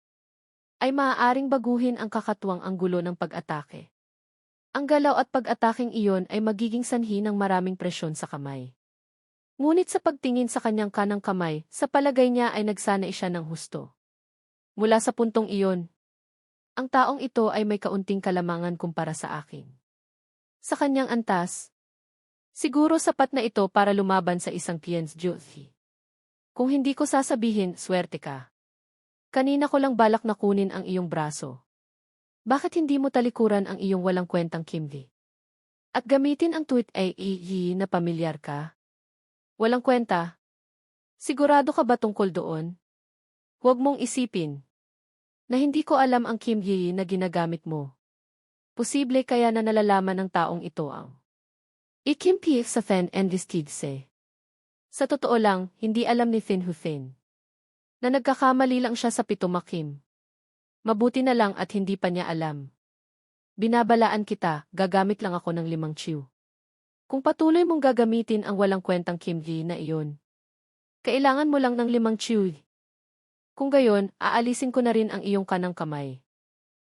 Speaker 1: ay maaaring baguhin ang kakatuwang anggulo ng pag-atake. Ang galaw at pag-ataking iyon ay magiging sanhi ng maraming presyon sa kamay. Ngunit sa pagtingin sa kanyang kanang kamay, sa palagay niya ay nagsanay siya ng husto. Mula sa puntong iyon, ang taong ito ay may kaunting kalamangan kumpara sa akin. Sa kanyang antas, siguro sapat na ito para lumaban sa isang Tian's Juzi. Kung hindi ko sasabihin, swerte ka. Kanina ko lang balak na kunin ang iyong braso. Bakit hindi mo talikuran ang iyong walang kwentang Kimli? At gamitin ang tweet ay na pamilyar ka? Walang kwenta? Sigurado ka ba tungkol doon? Huwag mong isipin na hindi ko alam ang Kim Yi na ginagamit mo. Posible kaya na nalalaman ng taong ito ang Ikimpi sa Fan and Distidse. Sa totoo lang, hindi alam ni Fin Hufin na nagkakamali lang siya sa pitumakim. Mabuti na lang at hindi pa niya alam. Binabalaan kita, gagamit lang ako ng 5 chiu. Kung patuloy mong gagamitin ang walang kwentang Kim Yi na iyon, kailangan mo lang ng 5 chiu. Kung gayon, aalisin ko na rin ang iyong kanang kamay.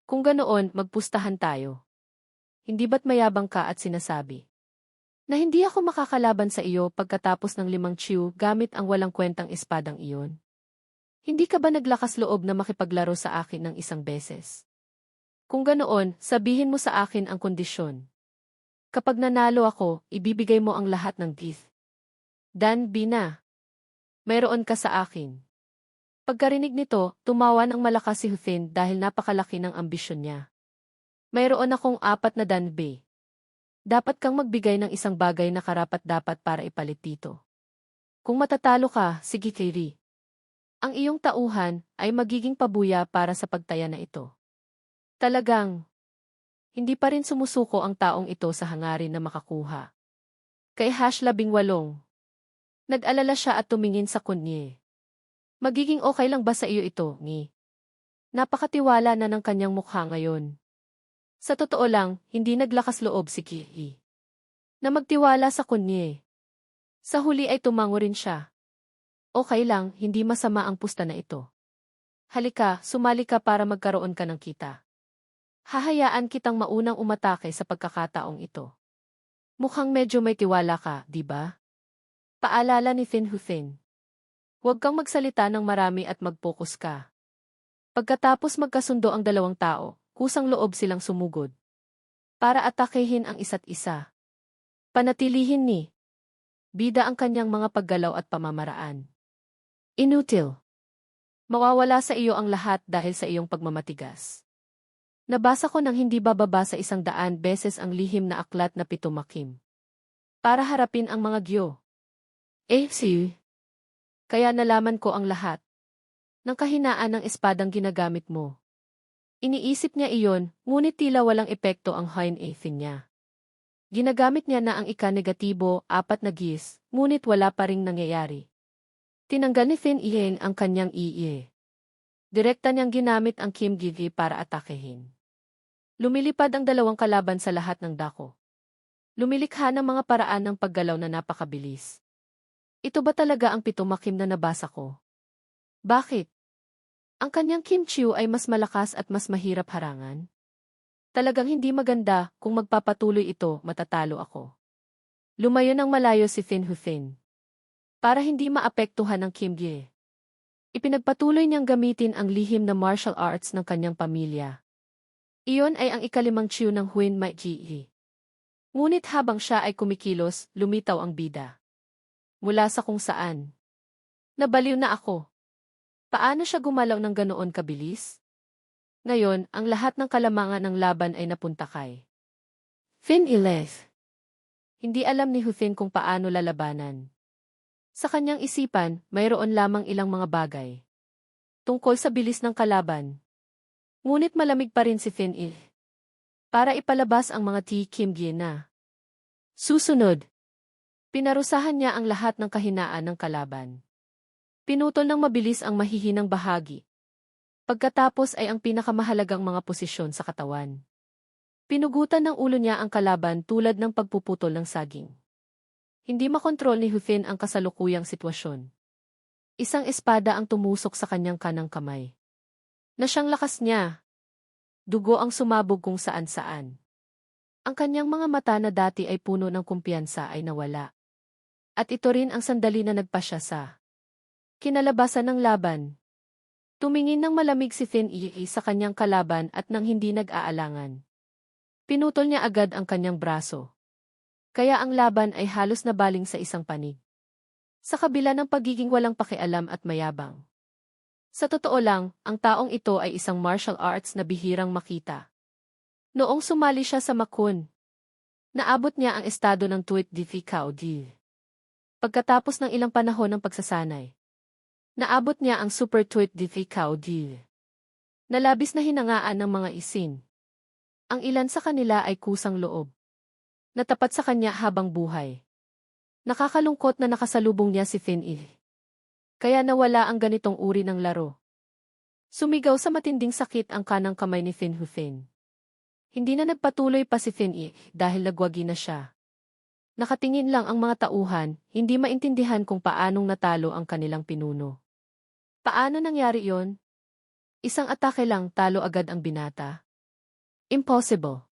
Speaker 1: Kung ganoon, magpustahan tayo. Hindi ba't mayabang ka at sinasabi na hindi ako makakalaban sa iyo pagkatapos ng 5 chiu gamit ang walang kwentang espadang iyon? Hindi ka ba naglakas loob na makipaglaro sa akin ng 1 beses? Kung ganoon, sabihin mo sa akin ang kondisyon. Kapag nanalo ako, ibibigay mo ang lahat ng teeth. Dan Bina. Mayroon ka sa akin. Pagkarinig nito, tumawa ng malakas si Hufin dahil napakalaki ng ambisyon niya. Mayroon akong 4 na danbe. Dapat kang magbigay ng isang bagay na karapat-dapat para ipalit dito. Kung matatalo ka, sige Kairi. Ang iyong tauhan ay magiging pabuya para sa pagtaya na ito. Talagang, hindi pa rin sumusuko ang taong ito sa hangarin na makakuha. Kay #18, nag-alala siya at tumingin sa kunye. Magiging okay lang ba sa iyo ito, Ngi? Napakatiwala na ng kanyang mukha ngayon. Sa totoo lang, hindi naglakas loob si Kihi na magtiwala sa kunye. Sa huli ay tumango rin siya. Okay lang, hindi masama ang pusta na ito. Halika, sumali ka para magkaroon ka ng kita. Hahayaan kitang maunang umatake sa pagkakataong ito. Mukhang medyo may tiwala ka, di ba? Paalala ni Fin Hufin. Huwag kang magsalita ng marami at mag-focus ka. Pagkatapos magkasundo ang 2 tao, kusang loob silang sumugod para atakehin ang isa't isa. Panatilihin ni Bida ang kanyang mga paggalaw at pamamaraan. Inutil. Mawawala sa iyo ang lahat dahil sa iyong pagmamatigas. Nabasa ko nang hindi bababa sa 100 beses ang lihim na aklat na pitumakim para harapin ang mga gyo. Si kaya nalaman ko ang lahat ng kahinaan ng espadang ginagamit mo. Iniisip niya iyon, ngunit tila walang epekto ang Hine-Fin niya. Ginagamit niya na ang ika-negatibo, 4 na gis, ngunit wala pa ring nangyayari. Tinanggal ni Fin Iyeng ang kanyang iye. Direkta niyang ginamit ang Kim Gigi para atakehin. Lumilipad ang 2 kalaban sa lahat ng dako. Lumilikha ng mga paraan ng paggalaw na napakabilis. Ito ba talaga ang pitumakim na nabasa ko? Bakit? Ang kanyang Kim Chiu ay mas malakas at mas mahirap harangan? Talagang hindi maganda, kung magpapatuloy ito, matatalo ako. Lumayo ng malayo si Fin Hufin para hindi maapektuhan ng Kim Gye. Ipinagpatuloy niyang gamitin ang lihim na martial arts ng kanyang pamilya. Iyon ay ang ika-5 chiu ng Huin Mai Ji. Ngunit habang siya ay kumikilos, lumitaw ang bida. Mula sa kung saan. Nabaliw na ako. Paano siya gumalaw ng ganoon kabilis? Ngayon, ang lahat ng kalamangan ng laban ay napunta kay Fin Ilef. Hindi alam ni Hufin kung paano lalabanan. Sa kanyang isipan, mayroon lamang ilang mga bagay tungkol sa bilis ng kalaban. Ngunit malamig pa rin si Fin-il para ipalabas ang mga Kim Gye na. Susunod, pinarusahan niya ang lahat ng kahinaan ng kalaban. Pinutol ng mabilis ang mahihinang bahagi. Pagkatapos ay ang pinakamahalagang mga posisyon sa katawan. Pinugutan ng ulo niya ang kalaban tulad ng pagpuputol ng saging. Hindi makontrol ni Hufin ang kasalukuyang sitwasyon. Isang espada ang tumusok sa kanyang kanang kamay. Na siyang lakas niya. Dugo ang sumabog kung saan-saan. Ang kanyang mga mata na dati ay puno ng kumpiyansa ay nawala. At ito rin ang sandali na nagpasya sa kinalabasan ng laban. Tumingin ng malamig si Fin-il sa kanyang kalaban at nang hindi nag-aalangan. Pinutol niya agad ang kanyang braso. Kaya ang laban ay halos nabaling sa isang panig. Sa kabila ng pagiging walang pakialam at mayabang. Sa totoo lang, ang taong ito ay isang martial arts na bihirang makita. Noong sumali siya sa Makun, naabot niya ang estado ng Tuit Di Phi Cao Di. Pagkatapos ng ilang panahon ng pagsasanay, naabot niya ang Super Tuit Di Phi Cao Di. Nalabis na hinangaan ng mga isin. Ang ilan sa kanila ay kusang loob. Natapat sa kanya habang buhay. Nakakalungkot na nakasalubong niya si Fin-il. Kaya nawala ang ganitong uri ng laro. Sumigaw sa matinding sakit ang kanang kamay ni Fin Hufin. Hindi na nagpatuloy pa si Fin-il dahil nagwagi na siya. Nakatingin lang ang mga tauhan, hindi maintindihan kung paanong natalo ang kanilang pinuno. Paano nangyari yon? Isang atake lang talo agad ang binata. Impossible.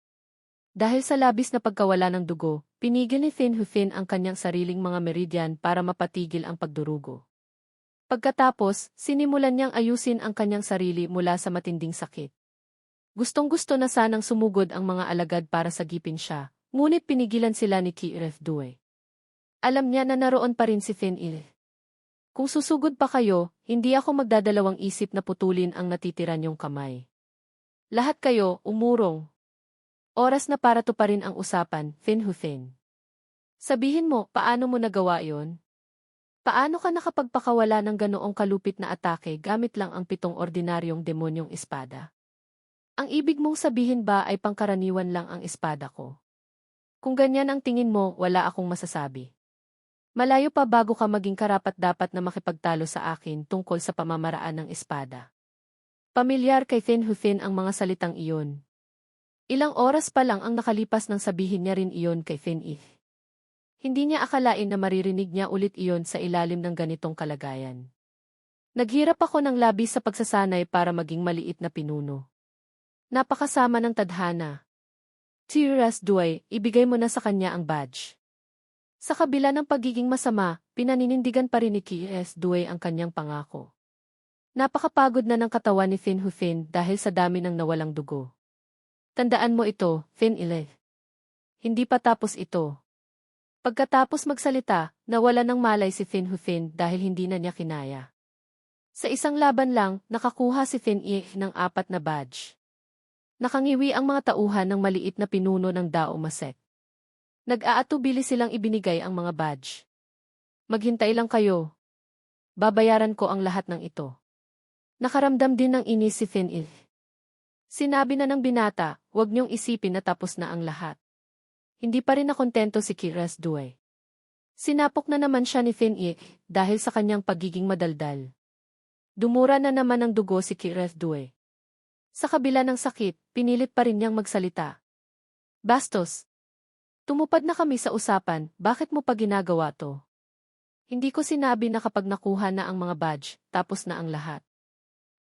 Speaker 1: Dahil sa labis na pagkawala ng dugo, pinigil ni Fin Hufin ang kanyang sariling mga meridian para mapatigil ang pagdurugo. Pagkatapos, sinimulan niyang ayusin ang kanyang sarili mula sa matinding sakit. Gustong-gusto na sanang sumugod ang mga alagad para sagipin siya, ngunit pinigilan sila ni Kiref Due. Alam niya na naroon pa rin si Fin-il. Kung susugod pa kayo, hindi ako magdadalawang isip na putulin ang natitira niyong kamay. Lahat kayo, umurong. Oras na para tuparin ang usapan, Fin Hufin. Sabihin mo, paano mo nagawa yon? Paano ka nakapagpakawala ng ganoong kalupit na atake gamit lang ang 7 ordinaryong demonyong espada? Ang ibig mong sabihin ba ay pangkaraniwan lang ang espada ko? Kung ganyan ang tingin mo, wala akong masasabi. Malayo pa bago ka maging karapat-dapat na makipagtalo sa akin tungkol sa pamamaraan ng espada. Pamilyar kay Fin Hufin ang mga salitang iyon. Ilang oras pa lang ang nakalipas nang sabihin niya rin iyon kay Fin-il. Hindi niya akalain na maririnig niya ulit iyon sa ilalim ng ganitong kalagayan. Naghirap ako ng labis sa pagsasanay para maging maliit na pinuno. Napakasama ng tadhana. Tiras Due, ibigay mo na sa kanya ang badge. Sa kabila ng pagiging masama, pinaninindigan pa rin ni Tiras Due ang kanyang pangako. Napakapagod na ng katawan ni Fin Hufin dahil sa dami ng nawalang dugo. Tandaan mo ito, Fin-il. Hindi pa tapos ito. Pagkatapos magsalita, nawala ng malay si Fin Hufin dahil hindi na niya kinaya. Sa isang laban lang, nakakuha si Fin-il ng 4 na badge. Nakangiwi ang mga tauhan ng maliit na pinuno ng Dao Maset. Nag-aatubili silang ibinigay ang mga badge. Maghintay lang kayo. Babayaran ko ang lahat ng ito. Nakaramdam din ng inis si Fin-il. Sinabi na ng binata, huwag niyong isipin na tapos na ang lahat. Hindi pa rin nakontento si Kiras Due. Sinapok na naman siya ni Fin-il dahil sa kanyang pagiging madaldal. Dumura na naman ng dugo si Kiras Due. Sa kabila ng sakit, pinilit pa rin niyang magsalita. Bastos, tumupad na kami sa usapan, bakit mo pa ginagawa to? Hindi ko sinabi na kapag nakuha na ang mga badge, tapos na ang lahat.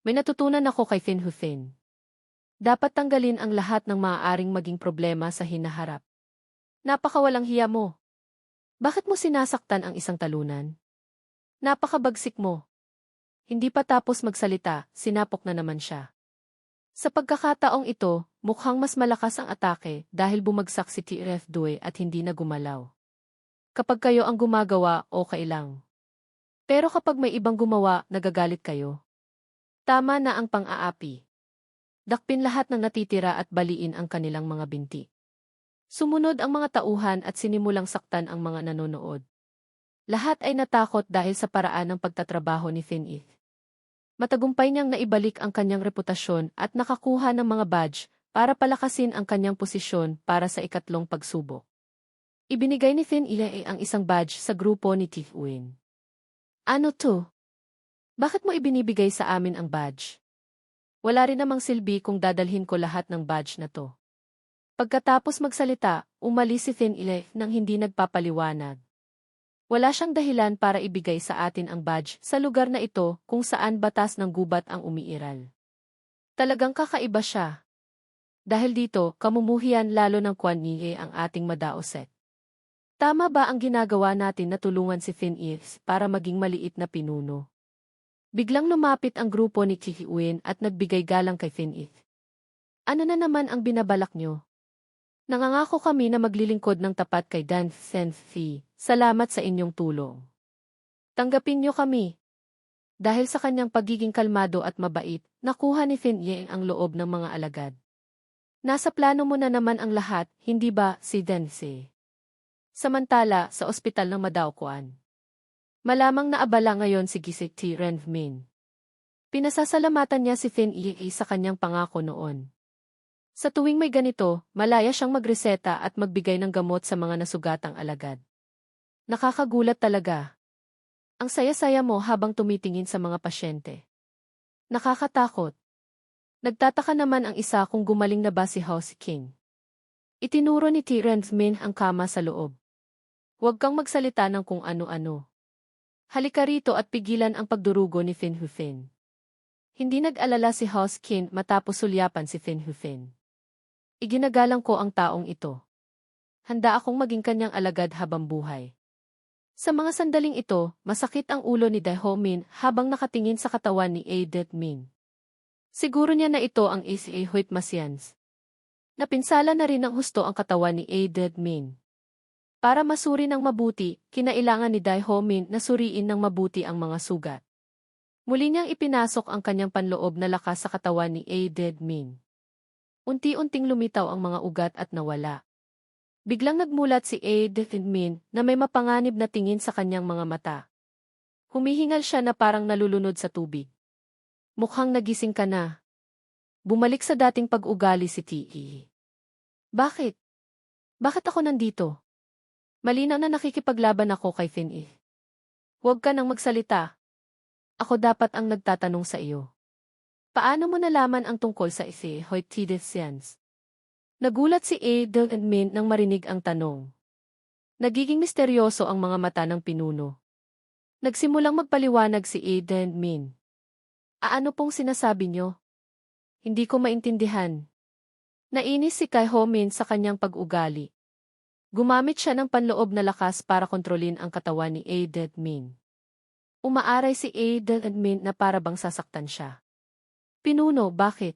Speaker 1: May natutunan ako kay Fin Hufin. Dapat tanggalin ang lahat ng maaaring maging problema sa hinaharap. Napakawalang hiya mo. Bakit mo sinasaktan ang isang talunan? Napakabagsik mo. Hindi pa tapos magsalita, sinapok na naman siya. Sa pagkakataong ito, mukhang mas malakas ang atake dahil bumagsak si Kiref Due at hindi na gumalaw. Kapag kayo ang gumagawa, okay lang. Pero kapag may ibang gumawa, nagagalit kayo. Tama na ang pang-aapi. Dakpin lahat ng natitira at baliin ang kanilang mga binti. Sumunod ang mga tauhan at sinimulang saktan ang mga nanonood. Lahat ay natakot dahil sa paraan ng pagtatrabaho ni Finith. Matagumpay niyang naibalik ang kanyang reputasyon at nakakuha ng mga badge para palakasin ang kanyang posisyon para sa ikatlong pagsubok. Ibinigay ni Finith ang isang badge sa grupo ni Tifwin. Ano to? Bakit mo ibinibigay sa amin ang badge? Wala rin namang silbi kung dadalhin ko lahat ng badge na to. Pagkatapos magsalita, umalis si Finith nang hindi nagpapaliwanag. Wala siyang dahilan para ibigay sa atin ang badge sa lugar na ito kung saan batas ng gubat ang umiiral. Talagang kakaiba siya. Dahil dito, kamumuhian lalo ng Kuan Nihe ang ating madaoset. Tama ba ang ginagawa natin na tulungan si Finith para maging maliit na pinuno? Biglang lumapit ang grupo ni Kihiuin at nagbigay galang kay Finith. Ano na naman ang binabalak nyo? Nangangako kami na maglilingkod ng tapat kay Dan Senfi. Salamat sa inyong tulong. Tanggapin niyo kami. Dahil sa kanyang pagiging kalmado at mabait, nakuha ni Finith ang loob ng mga alagad. Nasa plano mo na naman ang lahat, hindi ba, si Dense? Samantala, sa ospital ng Madaokuan. Malamang naabala ngayon si Gisik T. Renvmin. Pinasasalamatan niya si Finith sa kanyang pangako noon. Sa tuwing may ganito, malaya siyang magreseta at magbigay ng gamot sa mga nasugatang alagad. Nakakagulat talaga. Ang saya-saya mo habang tumitingin sa mga pasyente. Nakakatakot. Nagtataka naman ang isa kung gumaling na ba si House King. Itinuro ni T. Renvmin ang kama sa loob. Huwag kang magsalita ng kung ano-ano. Halika rito at pigilan ang pagdurugo ni Finhufin. Hindi nag-alala si House King matapos sulyapan si Finhufin. Iginagalang ko ang taong ito. Handa akong maging kanyang alagad habang buhay. Sa mga sandaling ito, masakit ang ulo ni Daehomin habang nakatingin sa katawan ni Adet-min. Siguro niya na ito ang Isa Huitmasians. Napinsala na rin ng husto ang katawan ni Adet-min. Para masuri ng mabuti, kinailangan ni Daehomin na suriin ng mabuti ang mga sugat. Muli niyang ipinasok ang kanyang panloob na lakas sa katawan ni Adet-min. Unti-unting lumitaw ang mga ugat at nawala. Biglang nagmulat si Adet-min na may mapanganib na tingin sa kanyang mga mata. Humihingal siya na parang nalulunod sa tubig. Mukhang nagising ka na. Bumalik sa dating pag-ugali si T.E. Bakit? Bakit ako nandito? Malinaw na nakikipaglaban ako kay Finith. Huwag ka nang magsalita. Ako dapat ang nagtatanong sa iyo. Paano mo nalaman ang tungkol sa Isa Huitmasians? Nagulat si Adet-min nang marinig ang tanong. Nagiging misteryoso ang mga mata ng pinuno. Nagsimulang magpaliwanag si Adet-min. Ano pong sinasabi niyo? Hindi ko maintindihan. Nainis si Daehomin sa kanyang pag-ugali. Gumamit siya ng panloob na lakas para kontrolin ang katawan ni Adet-min. Umaaray si Adet-min na para bang sasaktan siya. Pinuno, bakit?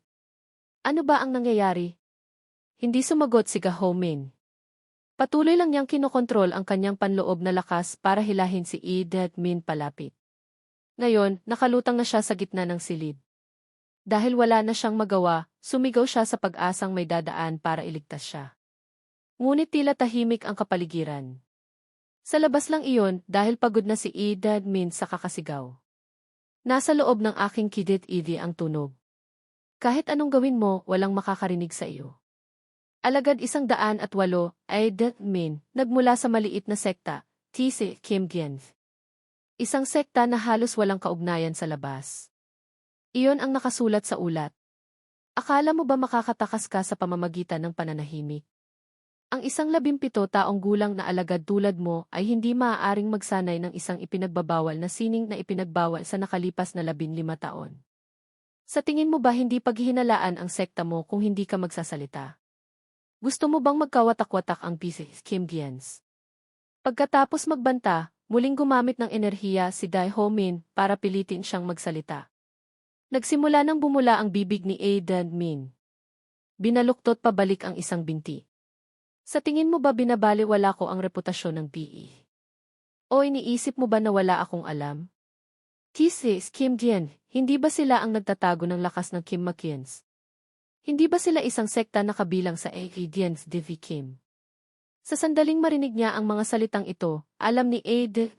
Speaker 1: Ano ba ang nangyayari? Hindi sumagot si Daehomin. Patuloy lang niyang kinokontrol ang kanyang panloob na lakas para hilahin si Adet-min palapit. Ngayon, nakalutang na siya sa gitna ng silid. Dahil wala na siyang magawa, sumigaw siya sa pag-asang may dadaan para iligtas siya. Ngunit tila tahimik ang kapaligiran. Sa labas lang iyon dahil pagod na si Adet-min sa kakasigaw. Nasa loob ng aking kidit-idi ang tunog. Kahit anong gawin mo, walang makakarinig sa iyo. Alagad 108, Adet-min, nagmula sa maliit na sekta, Tse Kimgyen. Isang sekta na halos walang kaugnayan sa labas. Iyon ang nakasulat sa ulat. Akala mo ba makakatakas ka sa pamamagitan ng pananahimik? Ang 17 taong gulang na alagad tulad mo ay hindi maaaring magsanay ng isang ipinagbabawal na sining na ipinagbawal sa nakalipas na 15 taon. Sa tingin mo ba hindi paghihinalaan ang sekta mo kung hindi ka magsasalita? Gusto mo bang magkawatak-watak ang Tse Kimgyens? Pagkatapos magbanta, muling gumamit ng enerhiya si Daehomin para pilitin siyang magsalita. Nagsimula nang bumula ang bibig ni Adet-min. Binaluktot pabalik ang isang binti. Sa tingin mo ba binabaliwala ko ang reputasyon ng PE? O iniisip mo ba na wala akong alam? Tse Kimgyen, hindi ba sila ang nagtatago ng lakas ng Kimmakians? Hindi ba sila isang sekta na kabilang sa Aedians Divi Kim? Sa sandaling marinig niya ang mga salitang ito, alam ni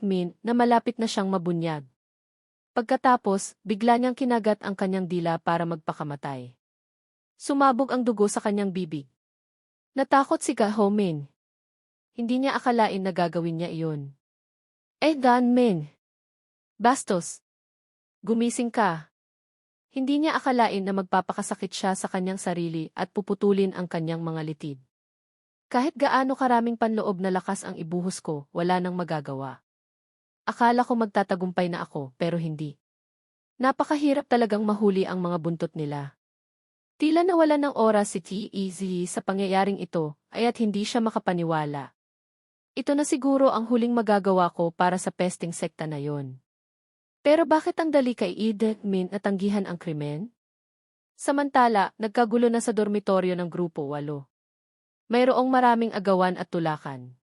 Speaker 1: Min na malapit na siyang mabunyag. Pagkatapos, bigla niyang kinagat ang kanyang dila para magpakamatay. Sumabog ang dugo sa kanyang bibig. Natakot si Min. Hindi niya akalain na gagawin niya iyon. Min. Bastos. Gumising ka. Hindi niya akalain na magpapakasakit siya sa kanyang sarili at puputulin ang kanyang mga litid. Kahit gaano karaming panloob na lakas ang ibuhos ko, wala nang magagawa. Akala ko magtatagumpay na ako, pero hindi. Napakahirap talagang mahuli ang mga buntot nila. Tila nawalan ng oras si Tez sa pangyayaring ito, aya't hindi siya makapaniwala. Ito na siguro ang huling magagawa ko para sa pesting sekta na yon. Pero bakit ang dali kay Min na tanggihan ang krimen? Samantala, nagkagulo na sa dormitoryo ng Grupo 8. Mayroong maraming agawan at tulakan.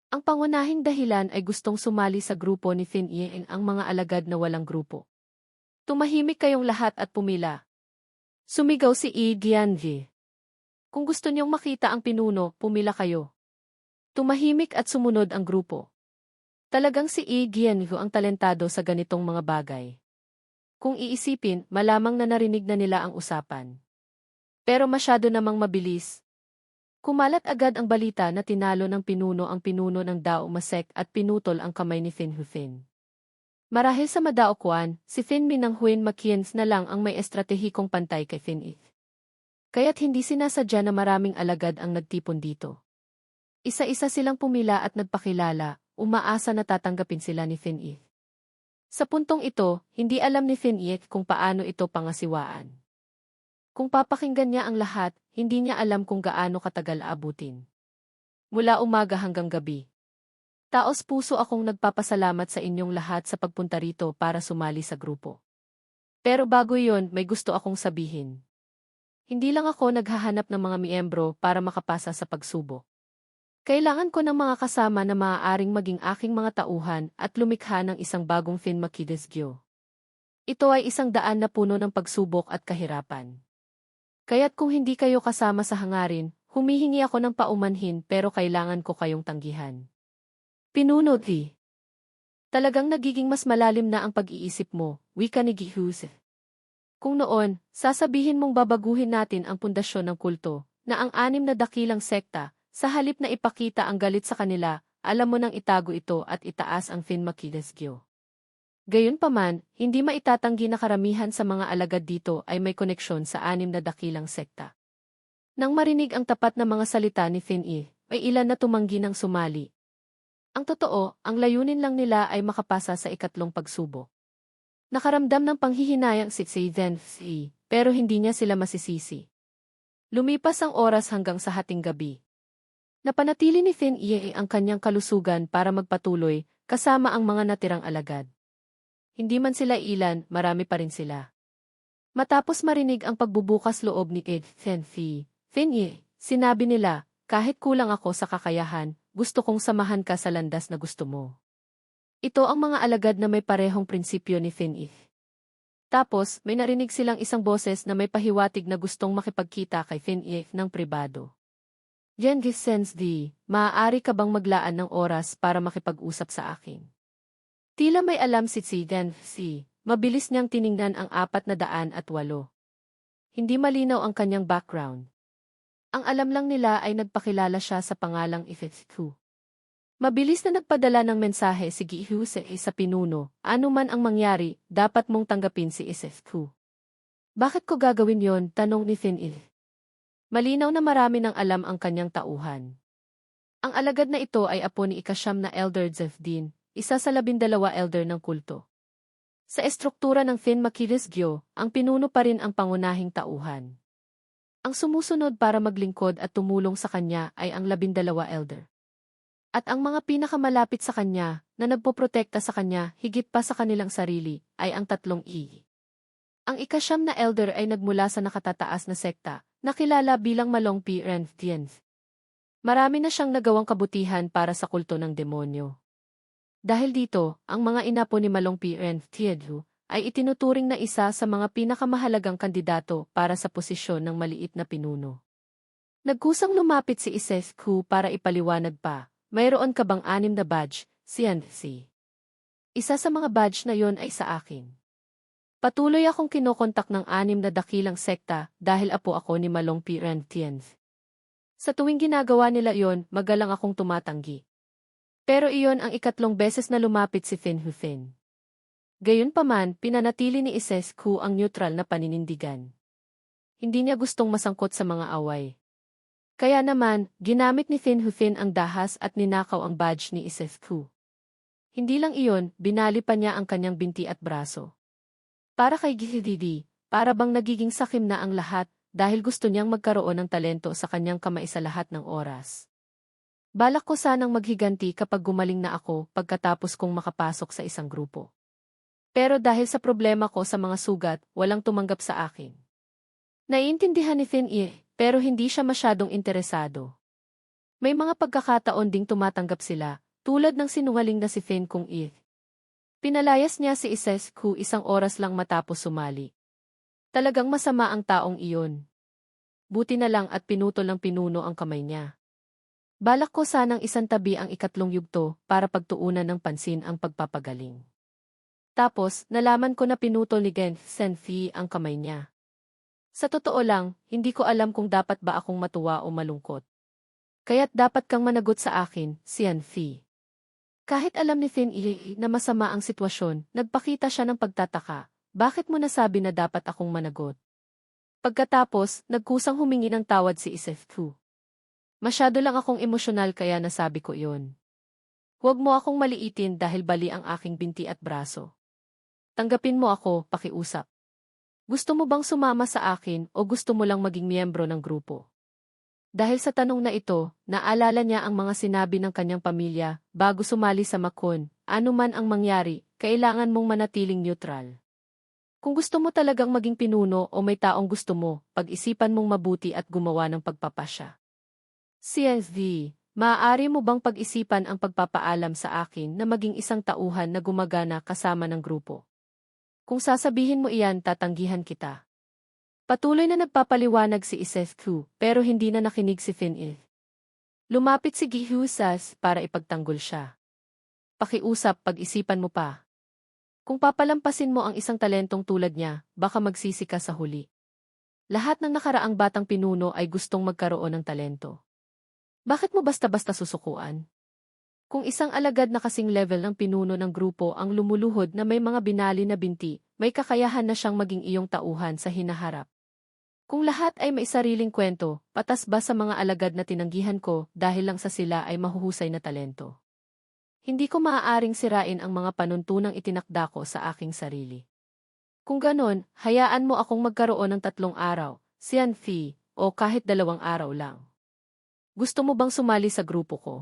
Speaker 1: Ang pangunahing dahilan ay gustong sumali sa grupo ni Fin-Ying ang mga alagad na walang grupo. Tumahimik kayong lahat at pumila. Sumigaw si Gianvi. Kung gusto niyong makita ang pinuno, pumila kayo. Tumahimik at sumunod ang grupo. Talagang si Gianvi ang talentado sa ganitong mga bagay. Kung iisipin, malamang na narinig na nila ang usapan. Pero masyado namang mabilis. Kumalat agad ang balita na tinalo ng pinuno ang pinuno ng Dao Masek at pinutol ang kamay ni Fin Hufin. Marahil sa Madaokwan, si Fin Min ng Huin Makiens na lang ang may estratehikong pantay kay Fin It. Kaya't hindi sinasadya na maraming alagad ang nagtipon dito. Isa-isa silang pumila at nagpakilala, umaasa na tatanggapin sila ni Fin It. Sa puntong ito, hindi alam ni Fin It kung paano ito pangasiwaan. Kung papakinggan niya ang lahat, hindi niya alam kung gaano katagal aabutin. Mula umaga hanggang gabi. Taos puso akong nagpapasalamat sa inyong lahat sa pagpunta rito para sumali sa grupo. Pero bago yon, may gusto akong sabihin. Hindi lang ako naghahanap ng mga miyembro para makapasa sa pagsubok. Kailangan ko ng mga kasama na maaaring maging aking mga tauhan at lumikha ng isang bagong Fin Makidesgyo. Ito ay isang daan na puno ng pagsubok at kahirapan. Kaya't kung hindi kayo kasama sa hangarin, humihingi ako ng paumanhin pero kailangan ko kayong tanggihan. Pinuno di. Talagang nagiging mas malalim na ang pag-iisip mo, wika ni Gihuse. Kung noon, sasabihin mong babaguhin natin ang pundasyon ng kulto, na ang 6 na dakilang sekta, sa halip na ipakita ang galit sa kanila, alam mo nang itago ito at itaas ang Fin Makidesgyo. Gayunpaman, hindi maitatanggi na karamihan sa mga alagad dito ay may koneksyon sa 6 na dakilang sekta. Nang marinig ang tapat na mga salita ni Fin I, ay ilan na tumanggi ng sumali. Ang totoo, ang layunin lang nila ay makapasa sa ikatlong pagsubok. Nakaramdam ng panghihinayang si Zayden Si, pero hindi niya sila masisisi. Lumipas ang oras hanggang sa hating gabi. Napanatili ni Fin I ang kanyang kalusugan para magpatuloy, kasama ang mga natirang alagad. Hindi man sila ilan, marami pa rin sila. Matapos marinig ang pagbubukas loob ni Fin I, sinabi nila, kahit kulang ako sa kakayahan, gusto kong samahan ka sa landas na gusto mo. Ito ang mga alagad na may parehong prinsipyo ni Fin I. Tapos, may narinig silang isang boses na may pahiwatig na gustong makipagkita kay Fin I ng pribado. Genghis Sense D, maaari ka bang maglaan ng oras para makipag-usap sa akin? Tila may alam si Zayden Si, mabilis niyang tiningnan ang 408. Hindi malinaw ang kanyang background. Ang alam lang nila ay nagpakilala siya sa pangalang Ifetku. Mabilis na nagpadala ng mensahe si Gihuse sa pinuno, anuman ang mangyari, dapat mong tanggapin si Ifetku. Bakit ko gagawin yon? Tanong ni Fin I. Malinaw na marami nang alam ang kanyang tauhan. Ang alagad na ito ay apo ni ika-9 na Elder Zefdin, isa sa 12 elder ng kulto. Sa estruktura ng Fin Makidesgyo, ang pinuno pa rin ang pangunahing tauhan. Ang sumusunod para maglingkod at tumulong sa kanya ay ang 12 elder. At ang mga pinakamalapit sa kanya, na nagpoprotekta sa kanya higit pa sa kanilang sarili, ay ang 3 I. Ang ika-9 na elder ay nagmula sa nakatataas na sekta, nakilala bilang Malong P. Renftienz. Marami na siyang nagawang kabutihan para sa kulto ng demonyo. Dahil dito, ang mga inapo ni Malong P. Renftienz ay itinuturing na isa sa mga pinakamahalagang kandidato para sa posisyon ng maliit na pinuno. Nagkusang lumapit si Isescu para ipaliwanag pa. Mayroon ka bang 6 na badge, CNC? Isa sa mga badge na yon ay sa akin. Patuloy akong kinokontak ng 6 na dakilang sekta dahil apo ako ni Malong Pirentiens. Sa tuwing ginagawa nila yon, magalang akong tumatanggi. Pero iyon ang 3 beses na lumapit si Fin Hufin. Gayunpaman, pinanatili ni Isescu ang neutral na paninindigan. Hindi niya gustong masangkot sa mga away. Kaya naman, ginamit ni Fin Hufin ang dahas at ninakaw ang badge ni Isescu. Hindi lang iyon, binali pa niya ang kanyang binti at braso. Para kay Gihididi, para bang nagiging sakim na ang lahat dahil gusto niyang magkaroon ng talento sa kanyang kamay sa lahat ng oras. Balak ko sanang maghiganti kapag gumaling na ako pagkatapos kong makapasok sa isang grupo. Pero dahil sa problema ko sa mga sugat, walang tumanggap sa akin. Naiintindihan ni Fin pero hindi siya masyadong interesado. May mga pagkakataon ding tumatanggap sila, tulad ng sinungaling na si Fin kung Pinalayas niya si Isescu 1 oras lang matapos sumali. Talagang masama ang taong iyon. Buti na lang at pinutol ng pinuno ang kamay niya. Balak ko sanang isantabi ang 3 yugto para pagtuunan ng pansin ang pagpapagaling. Tapos, nalaman ko na pinutol ni Gen Senfi ang kamay niya. Sa totoo lang, hindi ko alam kung dapat ba akong matuwa o malungkot. Kaya't dapat kang managot sa akin, Senfi. Kahit alam ni Fin na masama ang sitwasyon, nagpakita siya ng pagtataka. Bakit mo nasabi na dapat akong managot? Pagkatapos, nagkusang humingi ng tawad si Isescu. Masyado lang akong emosyonal kaya nasabi ko iyon. Huwag mo akong maliitin dahil bali ang aking binti at braso. Tanggapin mo ako, pakiusap. Gusto mo bang sumama sa akin o gusto mo lang maging miyembro ng grupo? Dahil sa tanong na ito, naalala niya ang mga sinabi ng kanyang pamilya bago sumali sa Makon, anuman ang mangyari, kailangan mong manatiling neutral. Kung gusto mo talagang maging pinuno o may taong gusto mo, pag-isipan mong mabuti at gumawa ng pagpapasya. CSV, maaari mo bang pag-isipan ang pagpapaalam sa akin na maging isang tauhan na gumagana kasama ng grupo? Kung sasabihin mo iyan, tatanggihan kita. Patuloy na nagpapaliwanag si Isescu, pero hindi na nakinig si Fin Lumapit si Gihusas para ipagtanggol siya. Pakiusap, pag-isipan mo pa. Kung papalampasin mo ang isang talentong tulad niya, baka magsisi ka sa huli. Lahat ng nakaraang batang pinuno ay gustong magkaroon ng talento. Bakit mo basta-basta susukuan? Kung isang alagad na kasing level ng pinuno ng grupo ang lumuluhod na may mga binali na binti, may kakayahan na siyang maging iyong tauhan sa hinaharap. Kung lahat ay may sariling kwento, patas ba sa mga alagad na tinanggihan ko dahil lang sa sila ay mahuhusay na talento? Hindi ko maaaring sirain ang mga panuntunang itinakda ko sa aking sarili. Kung ganon, hayaan mo akong magkaroon ng 3 araw, Sianfi, o kahit 2 araw lang. Gusto mo bang sumali sa grupo ko?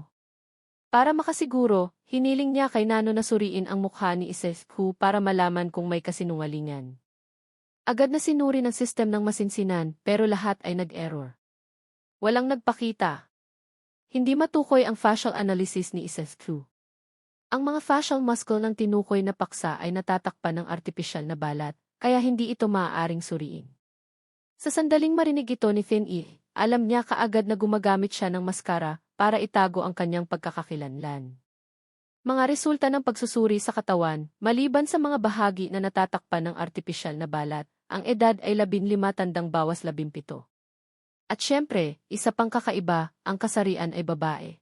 Speaker 1: Para makasiguro, hiniling niya kay Nano na suriin ang mukha ni Isescu para malaman kung may kasinungalingan. Agad na sinuri ng sistem ng masinsinan pero lahat ay nag-error. Walang nagpakita. Hindi matukoy ang facial analysis ni Isescu. Ang mga facial muscle ng tinukoy na paksa ay natatakpan ng artipisyal na balat, kaya hindi ito maaaring suriin. Sa sandaling marinig ito ni Fin alam niya kaagad na gumagamit siya ng maskara para itago ang kanyang pagkakakilanlan. Mga resulta ng pagsusuri sa katawan, maliban sa mga bahagi na natatakpan ng artipisyal na balat, ang edad ay 15 tandang bawas 17. At syempre, isa pang kakaiba, ang kasarian ay babae.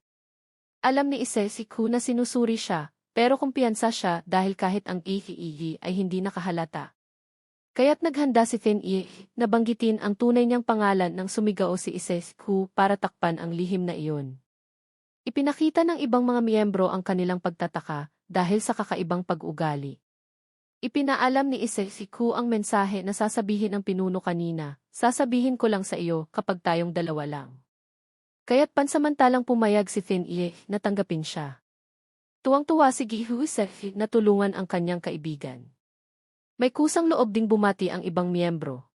Speaker 1: Alam ni Isescu na sinusuri siya, pero kumpiyansa siya dahil kahit ang ihi ay hindi nakahalata. Kaya't naghanda si Fin na banggitin ang tunay niyang pangalan nang sumigao si Isescu para takpan ang lihim na iyon. Ipinakita ng ibang mga miyembro ang kanilang pagtataka dahil sa kakaibang pag-ugali. Ipinaalam ni Isescu ang mensahe na sasabihin ng pinuno kanina, sasabihin ko lang sa iyo kapag tayong dalawa lang. Kaya't pansamantalang pumayag si Fin na tanggapin siya. Tuwang-tuwa si Gihusef na tulungan ang kanyang kaibigan. May kusang loob ding bumati ang ibang miyembro.